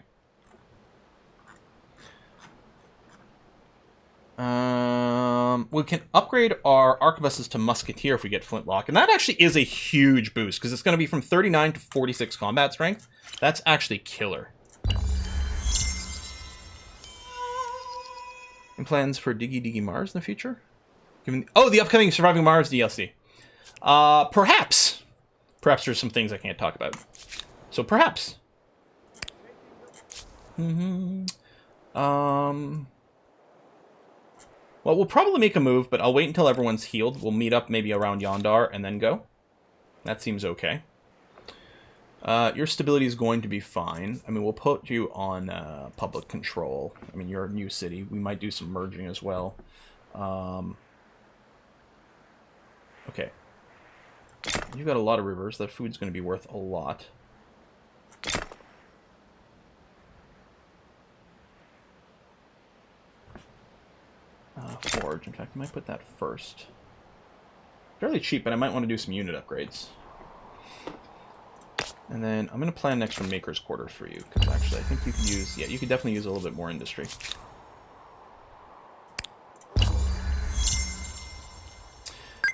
We can upgrade our arquebuses to musketeer if we get flintlock, and that actually is a huge boost because it's going to be from 39 to 46 combat strength. That's actually killer. And plans for Diggy Diggy Mars in the future? Oh, the upcoming Surviving Mars DLC. Perhaps. Perhaps there's some things I can't talk about. So perhaps. Well, we'll probably make a move, but I'll wait until everyone's healed. We'll meet up maybe around Yondar and then go. That seems okay. Your stability is going to be fine. I mean, we'll put you on public control. I mean, you're a new city. We might do some merging as well. Okay. You've got a lot of rivers. That food's going to be worth a lot. Forge. In fact, I might put that first. Fairly cheap, but I might want to do some unit upgrades. And then I'm going to plan next for Maker's Quarters for you, because actually I think you could use, yeah, you could definitely use a little bit more industry.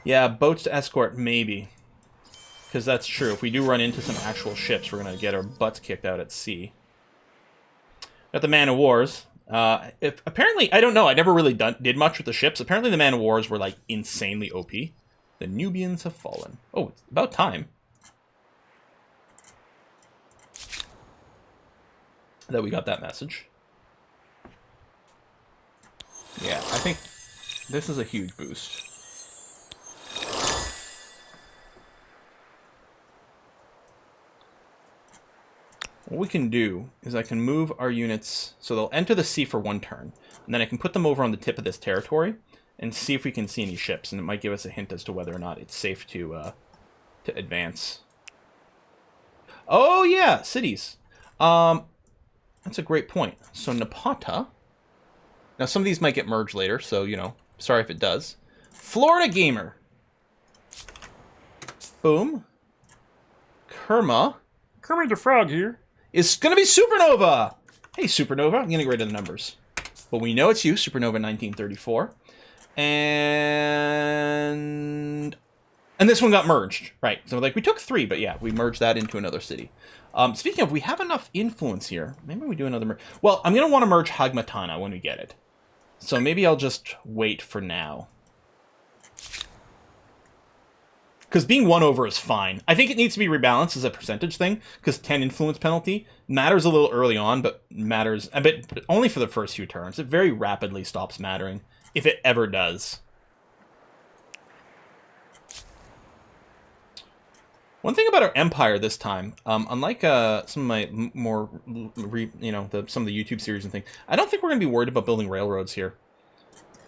Yeah, boats to escort, maybe. Because that's true. If we do run into some actual ships, we're going to get our butts kicked out at sea. Got the Man of Wars. Apparently, I don't know, I never really did much with the ships. Apparently the Man of Wars were, like, insanely OP. The Nubians have fallen. Oh, it's about time that we got that message. Yeah, I think this is a huge boost. What we can do is I can move our units so they'll enter the sea for one turn, and then I can put them over on the tip of this territory and see if we can see any ships, and it might give us a hint as to whether or not it's safe to advance. Oh yeah, cities. That's a great point. So Napata. Now some of these might get merged later, so you know, sorry if it does. Florida Gamer. Boom. Kerma the Frog here. Is going to be Supernova! Hey, Supernova. I'm going to get rid of the numbers. But we know it's you, Supernova 1934. And this one got merged. Right. So, like, we took 3, but yeah, we merged that into another city. Speaking of, we have enough influence here. Maybe we do another merge. Well, I'm going to want to merge Hagmatana when we get it. So maybe I'll just wait for now. Because being 1 over is fine. I think it needs to be rebalanced as a percentage thing, because 10 influence penalty matters a little early on, but matters a bit, but only for the first few turns. It very rapidly stops mattering, if it ever does. One thing about our empire this time, unlike some of my more, some of the YouTube series and things, I don't think we're going to be worried about building railroads here.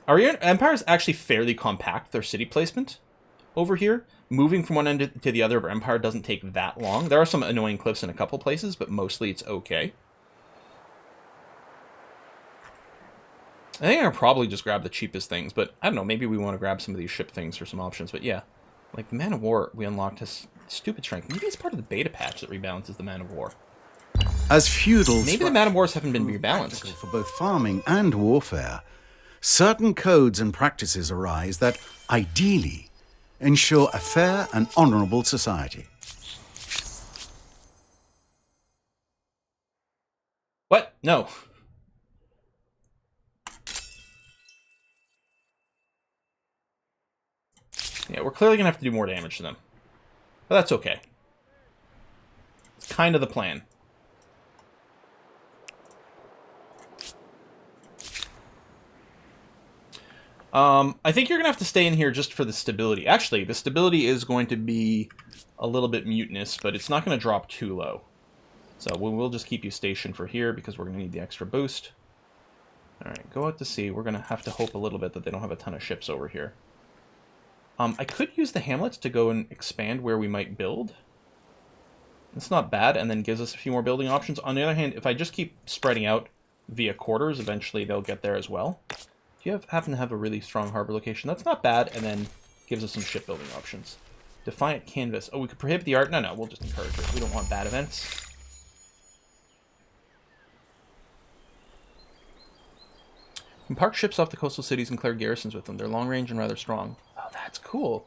Our empire is actually fairly compact, their city placement over here. Moving from one end to the other of our empire doesn't take that long. There are some annoying cliffs in a couple places, but mostly it's okay. I think I'll probably just grab the cheapest things, but I don't know, maybe we want to grab some of these ship things for some options, but yeah. Like, the Man of War, we unlocked his stupid strength. Maybe it's part of the beta patch that rebalances the Man of War. As feudal maybe the Man of Wars haven't been rebalanced. For both farming and warfare, certain codes and practices arise that, ideally, ensure a fair and honourable society. What? No. Yeah, we're clearly gonna have to do more damage to them. But that's okay. It's kind of the plan. I think you're gonna have to stay in here just for the stability. Actually, the stability is going to be a little bit mutinous, but it's not gonna drop too low. So we'll just keep you stationed for here because we're gonna need the extra boost. Alright, go out to sea. We're gonna have to hope a little bit that they don't have a ton of ships over here. I could use the hamlets to go and expand where we might build. It's not bad, and then gives us a few more building options. On the other hand, if I just keep spreading out via quarters, eventually they'll get there as well. Do you happen to have a really strong harbor location? That's not bad, and then gives us some shipbuilding options. Defiant canvas. Oh, we could prohibit the art? No, we'll just encourage it. We don't want bad events. You can park ships off the coastal cities and clear garrisons with them. They're long range and rather strong. Oh, that's cool.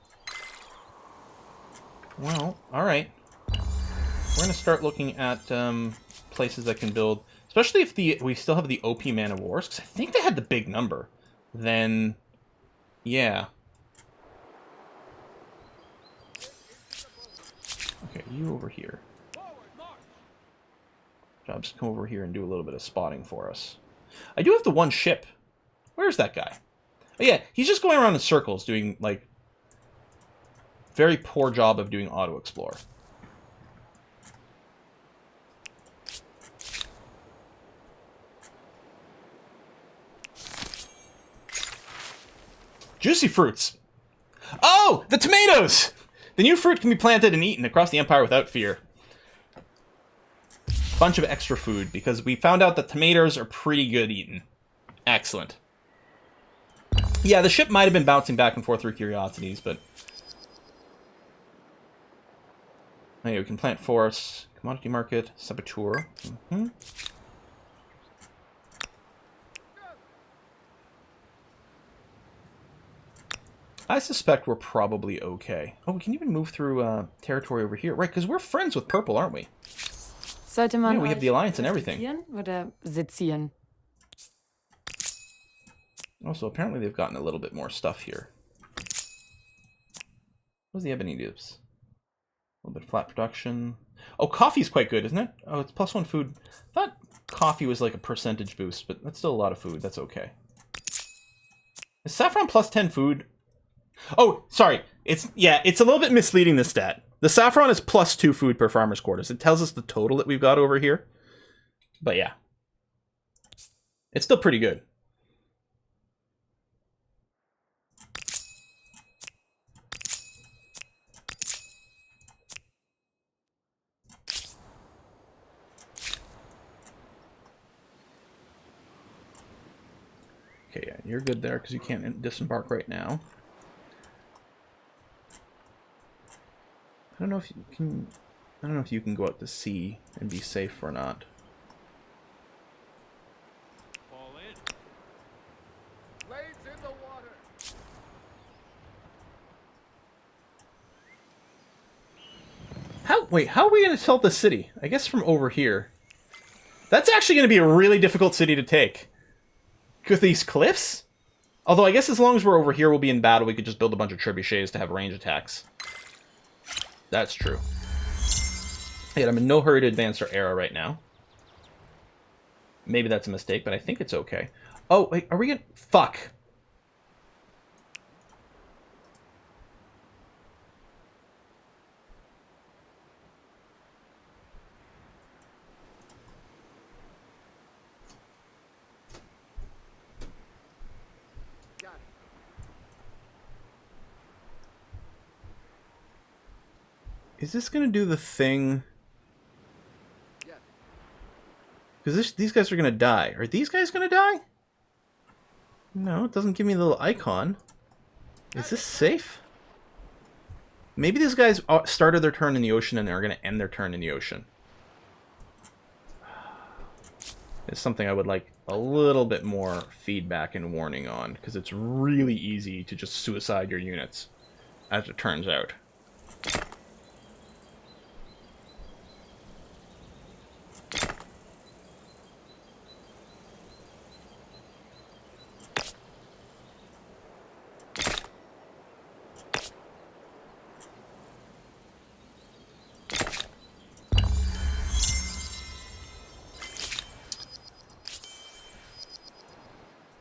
Well, alright. We're going to start looking at places that can build, especially if we still have the OP Man of Wars, because I think they had the big number. Then, yeah. Okay, you over here. I'll just come over here and do a little bit of spotting for us. I do have the one ship. Where's that guy? Oh yeah, he's just going around in circles doing, like, very poor job of doing auto-explore. Juicy fruits! Oh! The tomatoes! The new fruit can be planted and eaten across the Empire without fear. Bunch of extra food, because we found out that tomatoes are pretty good eaten. Excellent. Yeah, the ship might have been bouncing back and forth through curiosities, but... Anyway, we can plant forests, commodity market, saboteur. I suspect we're probably okay. Oh, we can even move through territory over here. Right, because we're friends with Purple, aren't we? Sollte man Yeah, we have the alliance and everything. Oder sezieren? Also, apparently they've gotten a little bit more stuff here. What's the ebony dupes? A little bit of flat production. Oh, coffee's quite good, isn't it? Oh, it's +1 food. I thought coffee was like a percentage boost, but that's still a lot of food. That's okay. Is saffron +10 food? Oh, sorry. It's a little bit misleading, this stat. The saffron is +2 food per farmer's quarters. It tells us the total that we've got over here. But yeah. It's still pretty good. Okay, yeah, you're good there because you can't disembark right now. I don't know if you can go out to sea and be safe or not. Fall in. Blades in the water. How are we going to sell the city? I guess from over here. That's actually going to be a really difficult city to take. With these cliffs? Although I guess as long as we're over here, we'll be in battle. We could just build a bunch of trebuchets to have range attacks. That's true. Yet I'm in no hurry to advance our era right now. Maybe that's a mistake, but I think it's okay. Oh, wait, are we gonna... Fuck. Is this gonna do the thing? Because these guys are gonna die. Are these guys gonna die? No, it doesn't give me the little icon. Is this safe? Maybe these guys started their turn in the ocean and they're gonna end their turn in the ocean. It's something I would like a little bit more feedback and warning on, because it's really easy to just suicide your units. as it turns out.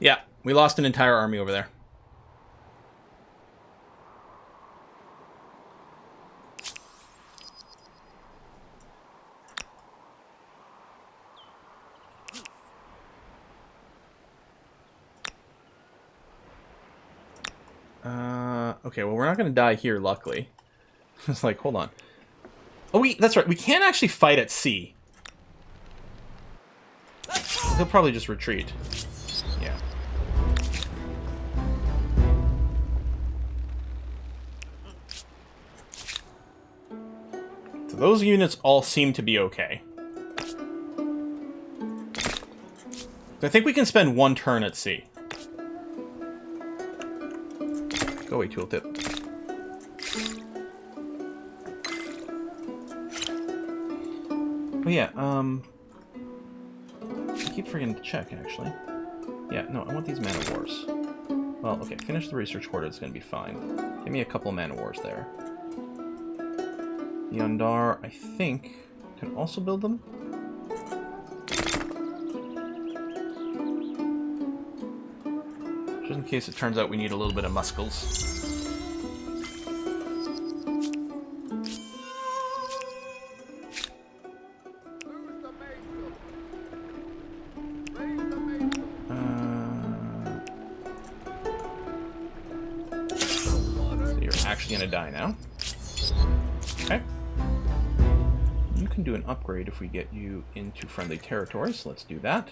Yeah, we lost an entire army over there. Okay, well, we're not going to die here, luckily. It's like, hold on. Oh, that's right. We can't actually fight at sea. He'll probably just retreat. Yeah. So those units all seem to be okay. I think we can spend one turn at sea. Go away, tooltip. Oh yeah, I keep forgetting to check, actually. Yeah, no, I want these Man of Wars. Well, okay, finish the research quarter, it's gonna be fine. Give me a couple of Man of Wars there. The Undar, I think, can also build them. Just in case it turns out we need a little bit of muscles. So you're actually gonna die now. Okay. You can do an upgrade if we get you into friendly territory, so let's do that.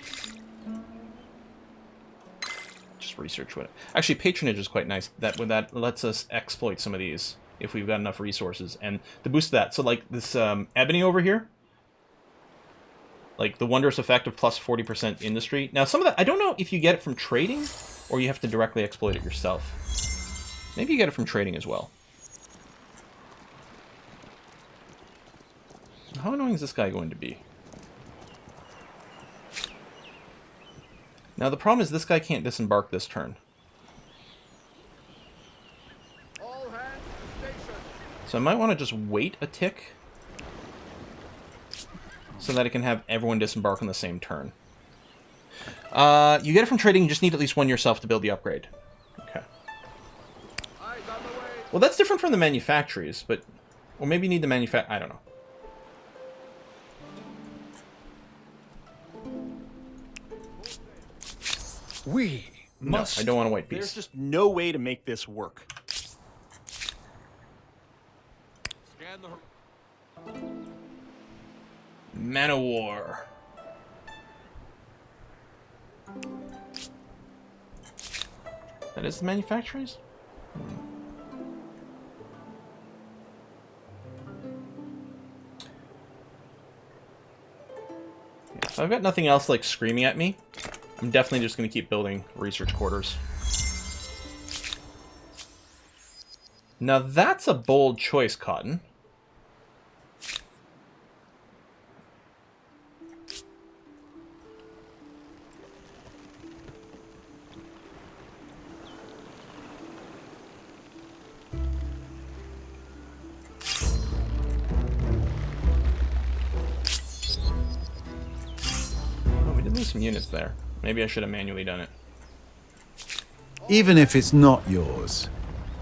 Research what actually patronage is quite nice. That lets us exploit some of these if we've got enough resources, and the boost of that. So like this ebony over here, like the wondrous effect of plus 40% industry. Now some of that I don't know if you get it from trading or you have to directly exploit it yourself. Maybe you get it from trading as well. How annoying is this guy going to be? Now the problem is this guy can't disembark this turn. So I might want to just wait a tick so that I can have everyone disembark on the same turn. You get it from trading, you just need at least one yourself to build the upgrade. Okay. Well, that's different from the manufactories, but... Or maybe you need the I don't know. We must. No, I don't want a white piece. There's just no way to make this work. Scan the... Man of War. That is the manufacturers? Yeah, so I've got nothing else like screaming at me. I'm definitely just going to keep building research quarters. Now that's a bold choice, Cotton. Oh, we did lose some units there. Maybe I should have manually done it. Even if it's not yours,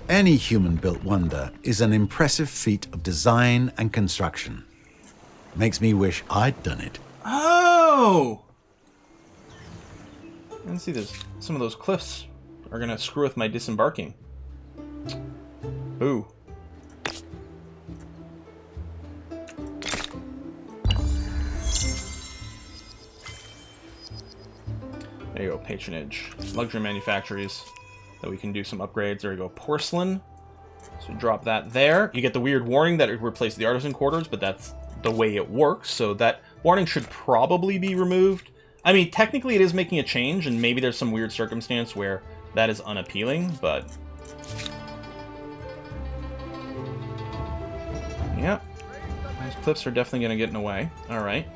any human-built wonder is an impressive feat of design and construction. Makes me wish I'd done it. Oh! Let's see this. Some of those cliffs are gonna screw with my disembarking. Boo. There you go, patronage. Luxury manufactories that we can do some upgrades. There you go, porcelain. So drop that there. You get the weird warning that it replaced the artisan quarters, but that's the way it works, so that warning should probably be removed. I mean, technically it is making a change, and maybe there's some weird circumstance where that is unappealing, but... cliffs are definitely going to get in the way. Alright.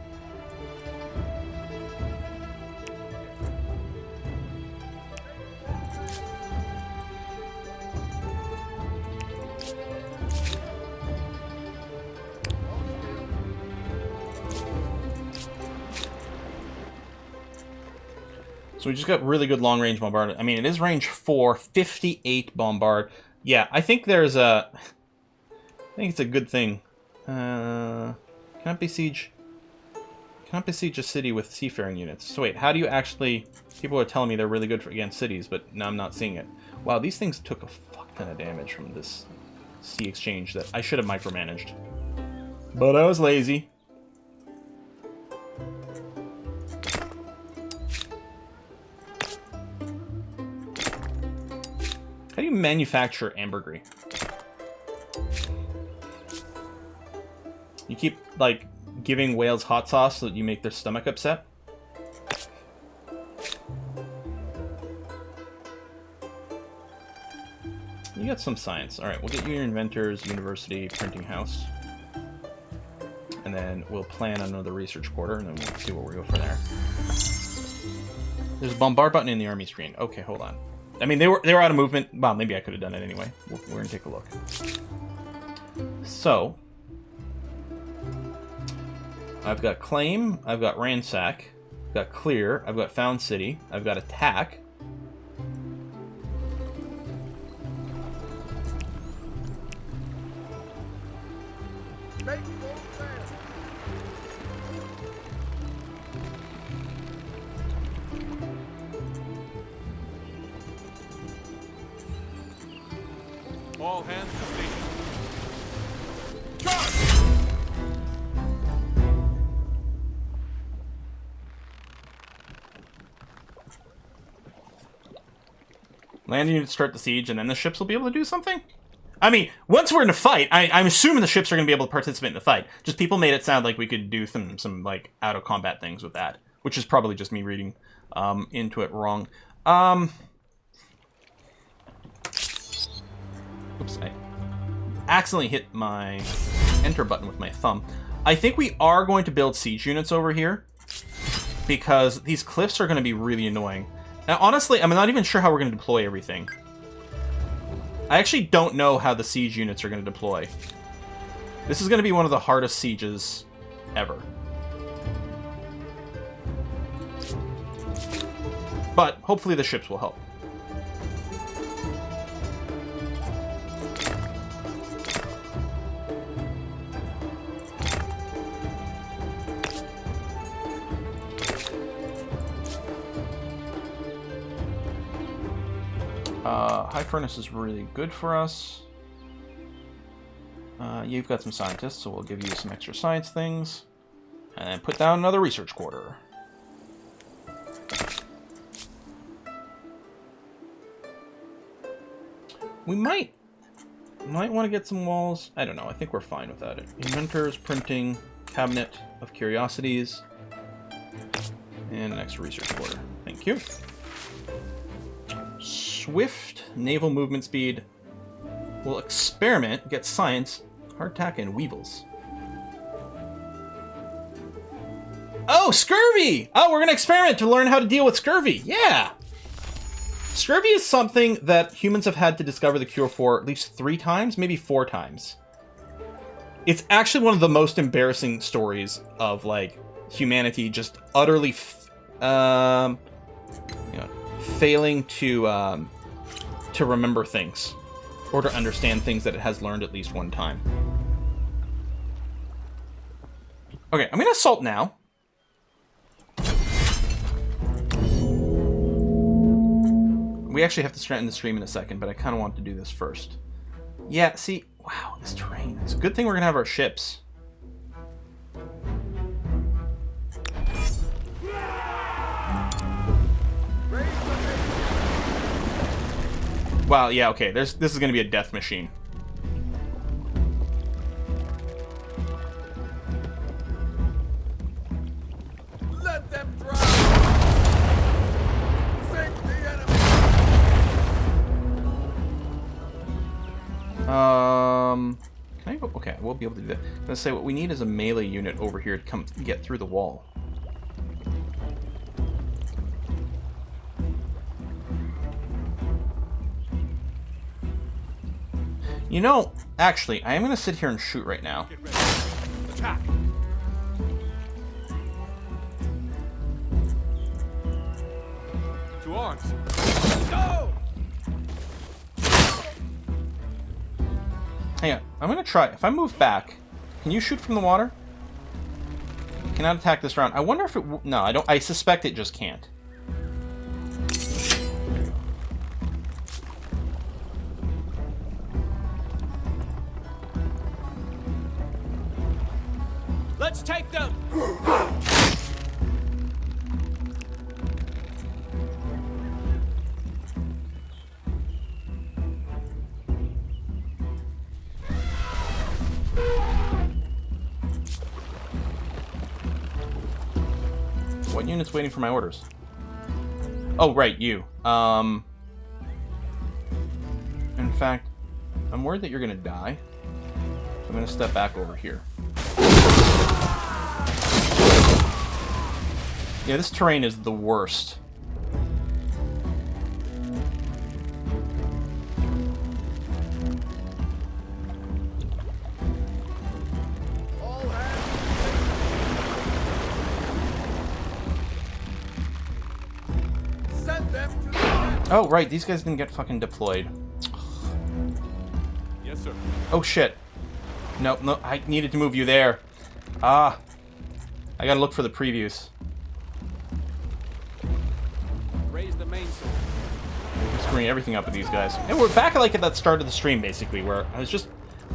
So we just got really good long-range bombard. I mean, it is range 4, 58 bombard. Yeah, I think there's a... I think it's a good thing. Cannot besiege a city with seafaring units. So wait, how do you actually... People are telling me they're really good against cities, but now I'm not seeing it. Wow, these things took a fuck ton of damage from this sea exchange that I should have micromanaged. But I was lazy. How do you manufacture ambergris? You keep, like, giving whales hot sauce so that you make their stomach upset? You got some science. Alright, we'll get you your inventors, university, printing house. And then we'll plan another research quarter, and then we'll see where we go from there. There's a bombard button in the army screen. Okay, hold on. I mean, they were out of movement. Well, maybe I could have done it anyway. We're gonna take a look. So, I've got claim, I've got ransack, I've got clear, I've got found city, I've got attack. All hands to station. Land units start the siege, and then the ships will be able to do something? I mean, once we're in a fight, I'm assuming the ships are going to be able to participate in the fight. Just people made it sound like we could do some like, out-of-combat things with that. Which is probably just me reading into it wrong. Oops, I accidentally hit my enter button with my thumb. I think we are going to build siege units over here, because these cliffs are going to be really annoying. Now, honestly, I'm not even sure how we're going to deploy everything. I actually don't know how the siege units are going to deploy. This is going to be one of the hardest sieges ever. But hopefully the ships will help. High furnace is really good for us. You've got some scientists, so we'll give you some extra science things. And then put down another research quarter. We might want to get some walls. I don't know. I think we're fine without it. Inventors, printing, cabinet of curiosities, and an extra research quarter. Thank you. Swift naval movement speed. We'll experiment, get science, hardtack, and weevils. Oh, scurvy! Oh, we're gonna experiment to learn how to deal with scurvy. Yeah! Scurvy is something that humans have had to discover the cure for at least 3 times, maybe 4 times. It's actually one of the most embarrassing stories of, like, humanity just utterly, failing to remember things, or to understand things that it has learned at least one time. Okay, I'm gonna assault now. We actually have to strengthen the stream in a second, but I kind of want to do this first. Yeah, see, wow, this terrain. It's a good thing we're gonna have our ships. Wow, yeah, okay, this is gonna be a death machine. Let them drown! Sink the enemy! Can Can I go? Okay, we'll be able to do that. I'm gonna say what we need is a melee unit over here to come get through the wall. You know, actually, I am gonna sit here and shoot right now. Get ready. Attack. To arms. Go! Hang on, I'm gonna try. If I move back, can you shoot from the water? Cannot attack this round. I wonder if it. No, I don't. I suspect it just can't. Let's take them! What unit's waiting for my orders? Oh, right, you. In fact, I'm worried that you're gonna die. So I'm gonna step back over here. Yeah, this terrain is the worst. Oh, right, these guys didn't get fucking deployed. Yes, sir. Oh, shit. No, no, I needed to move you there. Ah. I gotta look for the previews. Raise the mainsail. I'm screwing everything up with these guys. And we're back like at that start of the stream, basically, where I was just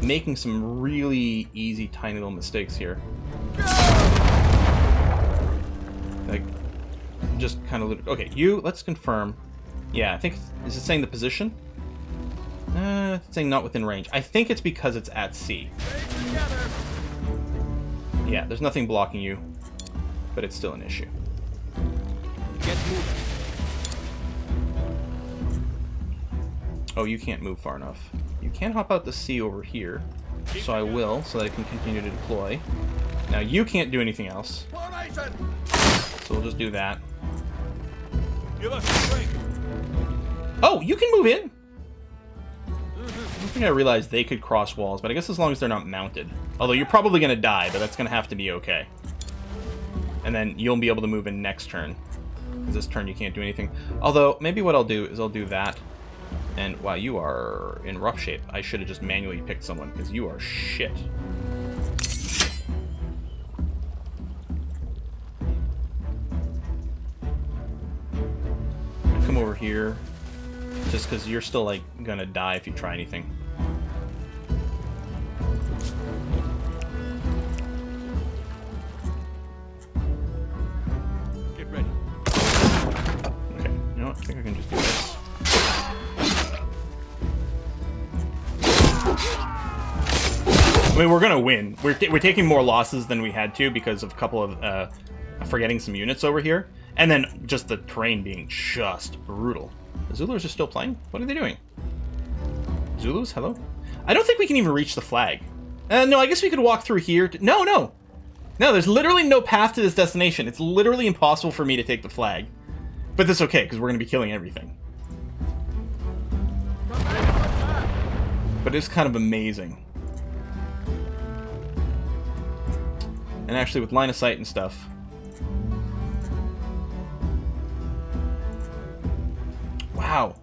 making some really easy, tiny little mistakes here. Like, just kind of... Okay, you, let's confirm. Yeah, I think... Is it saying the position? It's saying not within range. I think it's because it's at sea. Yeah, there's nothing blocking you, but it's still an issue. Get moving. Oh, you can't move far enough. You can hop out the sea over here, so I will, so that I can continue to deploy. Now, you can't do anything else, so we'll just do that. Give us strength. Oh, you can move in! I don't think I realized they could cross walls, but I guess as long as they're not mounted. Although you're probably going to die, but that's going to have to be okay. And then you'll be able to move in next turn. Because this turn you can't do anything. Although, maybe what I'll do is I'll do that. And, wow, you are in rough shape. I should have just manually picked someone, because you are shit. Come over here. Just because you're still, like, gonna die if you try anything. Get ready. Okay, you know what? I think I can just do this. I mean, we're gonna win. We're taking more losses than we had to because of a couple of forgetting some units over here, and then just the terrain being just brutal. The Zulus are still playing? What are they doing? Zulus, hello? I don't think we can even reach the flag. No, I guess we could walk through here. No, no! No, there's literally no path to this destination. It's literally impossible for me to take the flag. But that's okay, because we're going to be killing everything. But it's kind of amazing. And actually, with line of sight and stuff... Wow.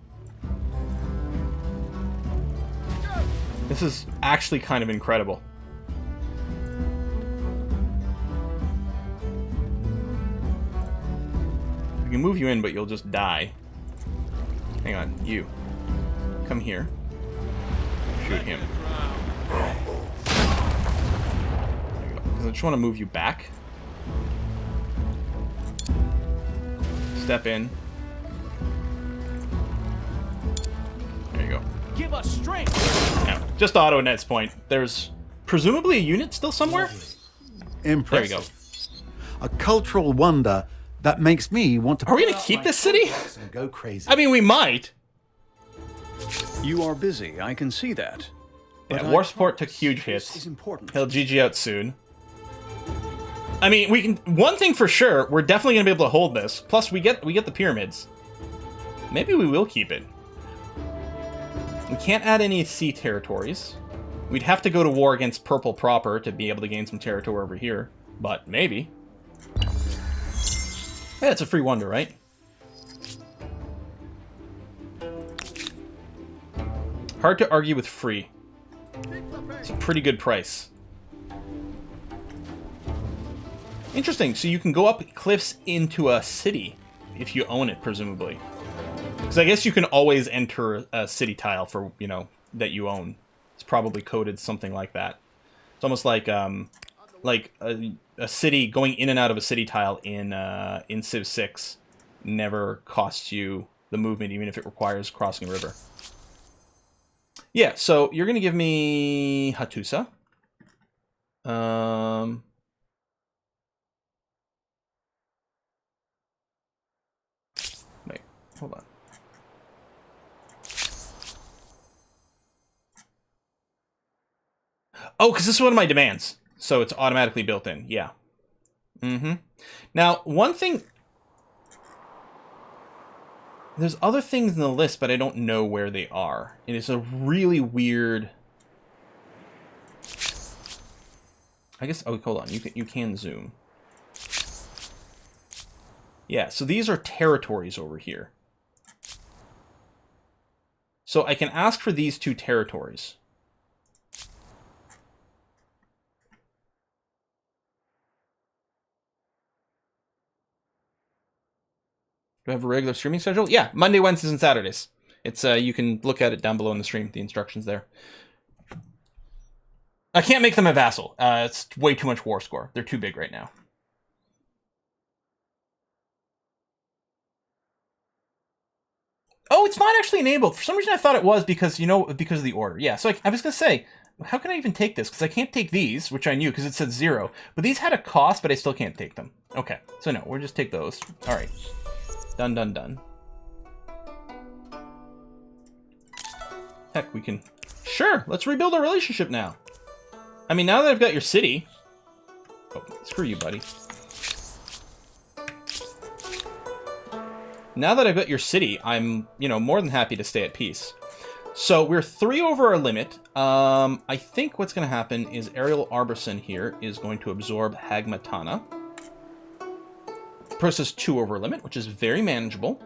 This is actually kind of incredible. I can move you in, but you'll just die. Hang on, you. Come here. Shoot him. There you go. 'Cause I just want to move you back. Step in. There you go. Give us strength! Now, just auto Net's point. There's presumably a unit still somewhere? Impressive. There we go. A cultural wonder that makes me want to... Are we gonna keep this city? and go crazy. I mean, we might. You are busy, I can see that. But Yeah, I War Support took promise huge this hits. is important. He'll GG out soon. I mean, we can. One thing for sure, we're definitely gonna be able to hold this. Plus, we get the pyramids. Maybe we will keep it. We can't add any sea territories. We'd have to go to war against Purple proper to be able to gain some territory over here. But maybe. Yeah, it's a free wonder, right? Hard to argue with free. It's a pretty good price. Interesting, so you can go up cliffs into a city if you own it, presumably. Because I guess you can always enter a city tile for, you know, that you own. It's probably coded something like that. It's almost like a city, going in and out of a city tile in Civ 6 never costs you the movement, even if it requires crossing a river. Yeah, so you're going to give me Hattusa. Wait, hold on. Oh, because this is one of my demands. So it's automatically built in. Yeah. Now, one thing... There's other things in the list, but I don't know where they are. It is a really weird... I guess... Oh, hold on. You can zoom. Yeah, so these are territories over here. So I can ask for these 2 territories. Do I have a regular streaming schedule? Yeah, Monday, Wednesdays, and Saturdays. It's you can look at it down below in the stream. The instructions there. I can't make them a vassal. It's way too much war score. They're too big right now. Oh, it's not actually enabled. For some reason, I thought it was because, you know, because of the order. Yeah, so I was going to say, how can I even take this? Because I can't take these, which I knew because it said 0. But these had a cost, but I still can't take them. Okay, so no, we'll just take those. All right. Done, done, done. Heck, we can... Sure, let's rebuild our relationship now. I mean, now that I've got your city... Oh, screw you, buddy. Now that I've got your city, I'm, you know, more than happy to stay at peace. So we're 3 over our limit. I think what's going to happen is Ariel Arberson here is going to absorb Hagmatana. Versus 2 over limit, which is very manageable.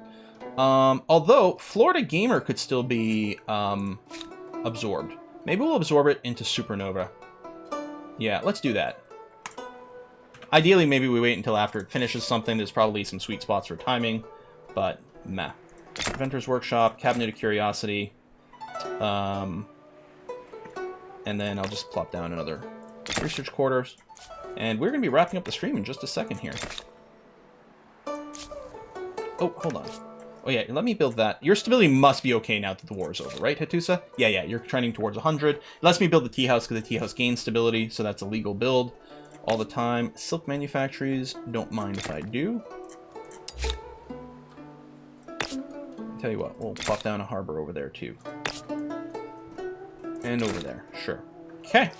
Although Florida Gamer could still be absorbed. Maybe we'll absorb it into Supernova. Yeah, let's do that. Ideally, maybe we wait until after it finishes something. There's probably some sweet spots for timing, but meh. Inventor's Workshop, Cabinet of Curiosity, and then I'll just plop down another research quarters. And we're going to be wrapping up the stream in just a second here. Oh, hold on. Oh, yeah, let me build that. Your stability must be okay now that the war is over, right, Hattusa? Yeah, you're trending towards 100. It lets me build the tea house because the tea house gains stability, so that's a legal build all the time. Silk manufactories, don't mind if I do. Tell you what, we'll plop down a harbor over there, too. And over there, sure. Okay.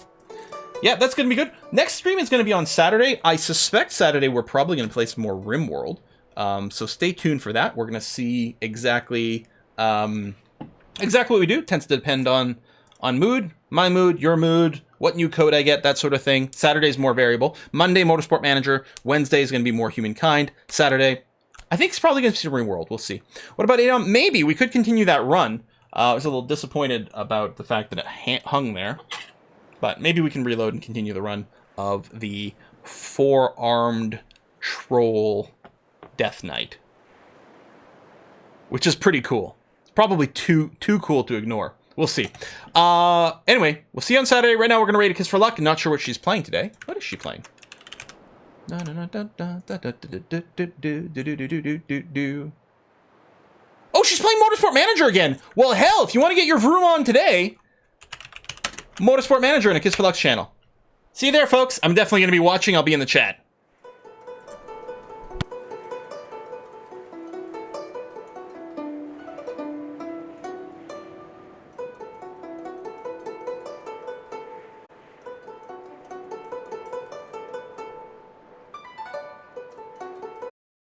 Yeah, that's going to be good. Next stream is going to be on Saturday. I suspect Saturday we're probably going to play some more RimWorld. So stay tuned for that. We're going to see exactly what we do. It tends to depend on mood, my mood, your mood, what new code I get, that sort of thing. Saturday's more variable. Monday, Motorsport Manager. Wednesday is going to be more Humankind. Saturday, I think it's probably going to be RimWorld. We'll see. What about Adam? Maybe we could continue that run. I was a little disappointed about the fact that it hung there. But maybe we can reload and continue the run of the 4-armed troll Death Knight, which is pretty cool. It's probably too cool to ignore. We'll see. Anyway, we'll see you on Saturday. Right now, we're gonna raid a Kiss for Luck. Not sure what she's playing today. What is she playing? Oh, she's playing Motorsport Manager again. Well, hell, if you want to get your vroom on today, Motorsport Manager and a Kiss for Luck channel. See you there, folks. I'm definitely gonna be watching. I'll be in the chat.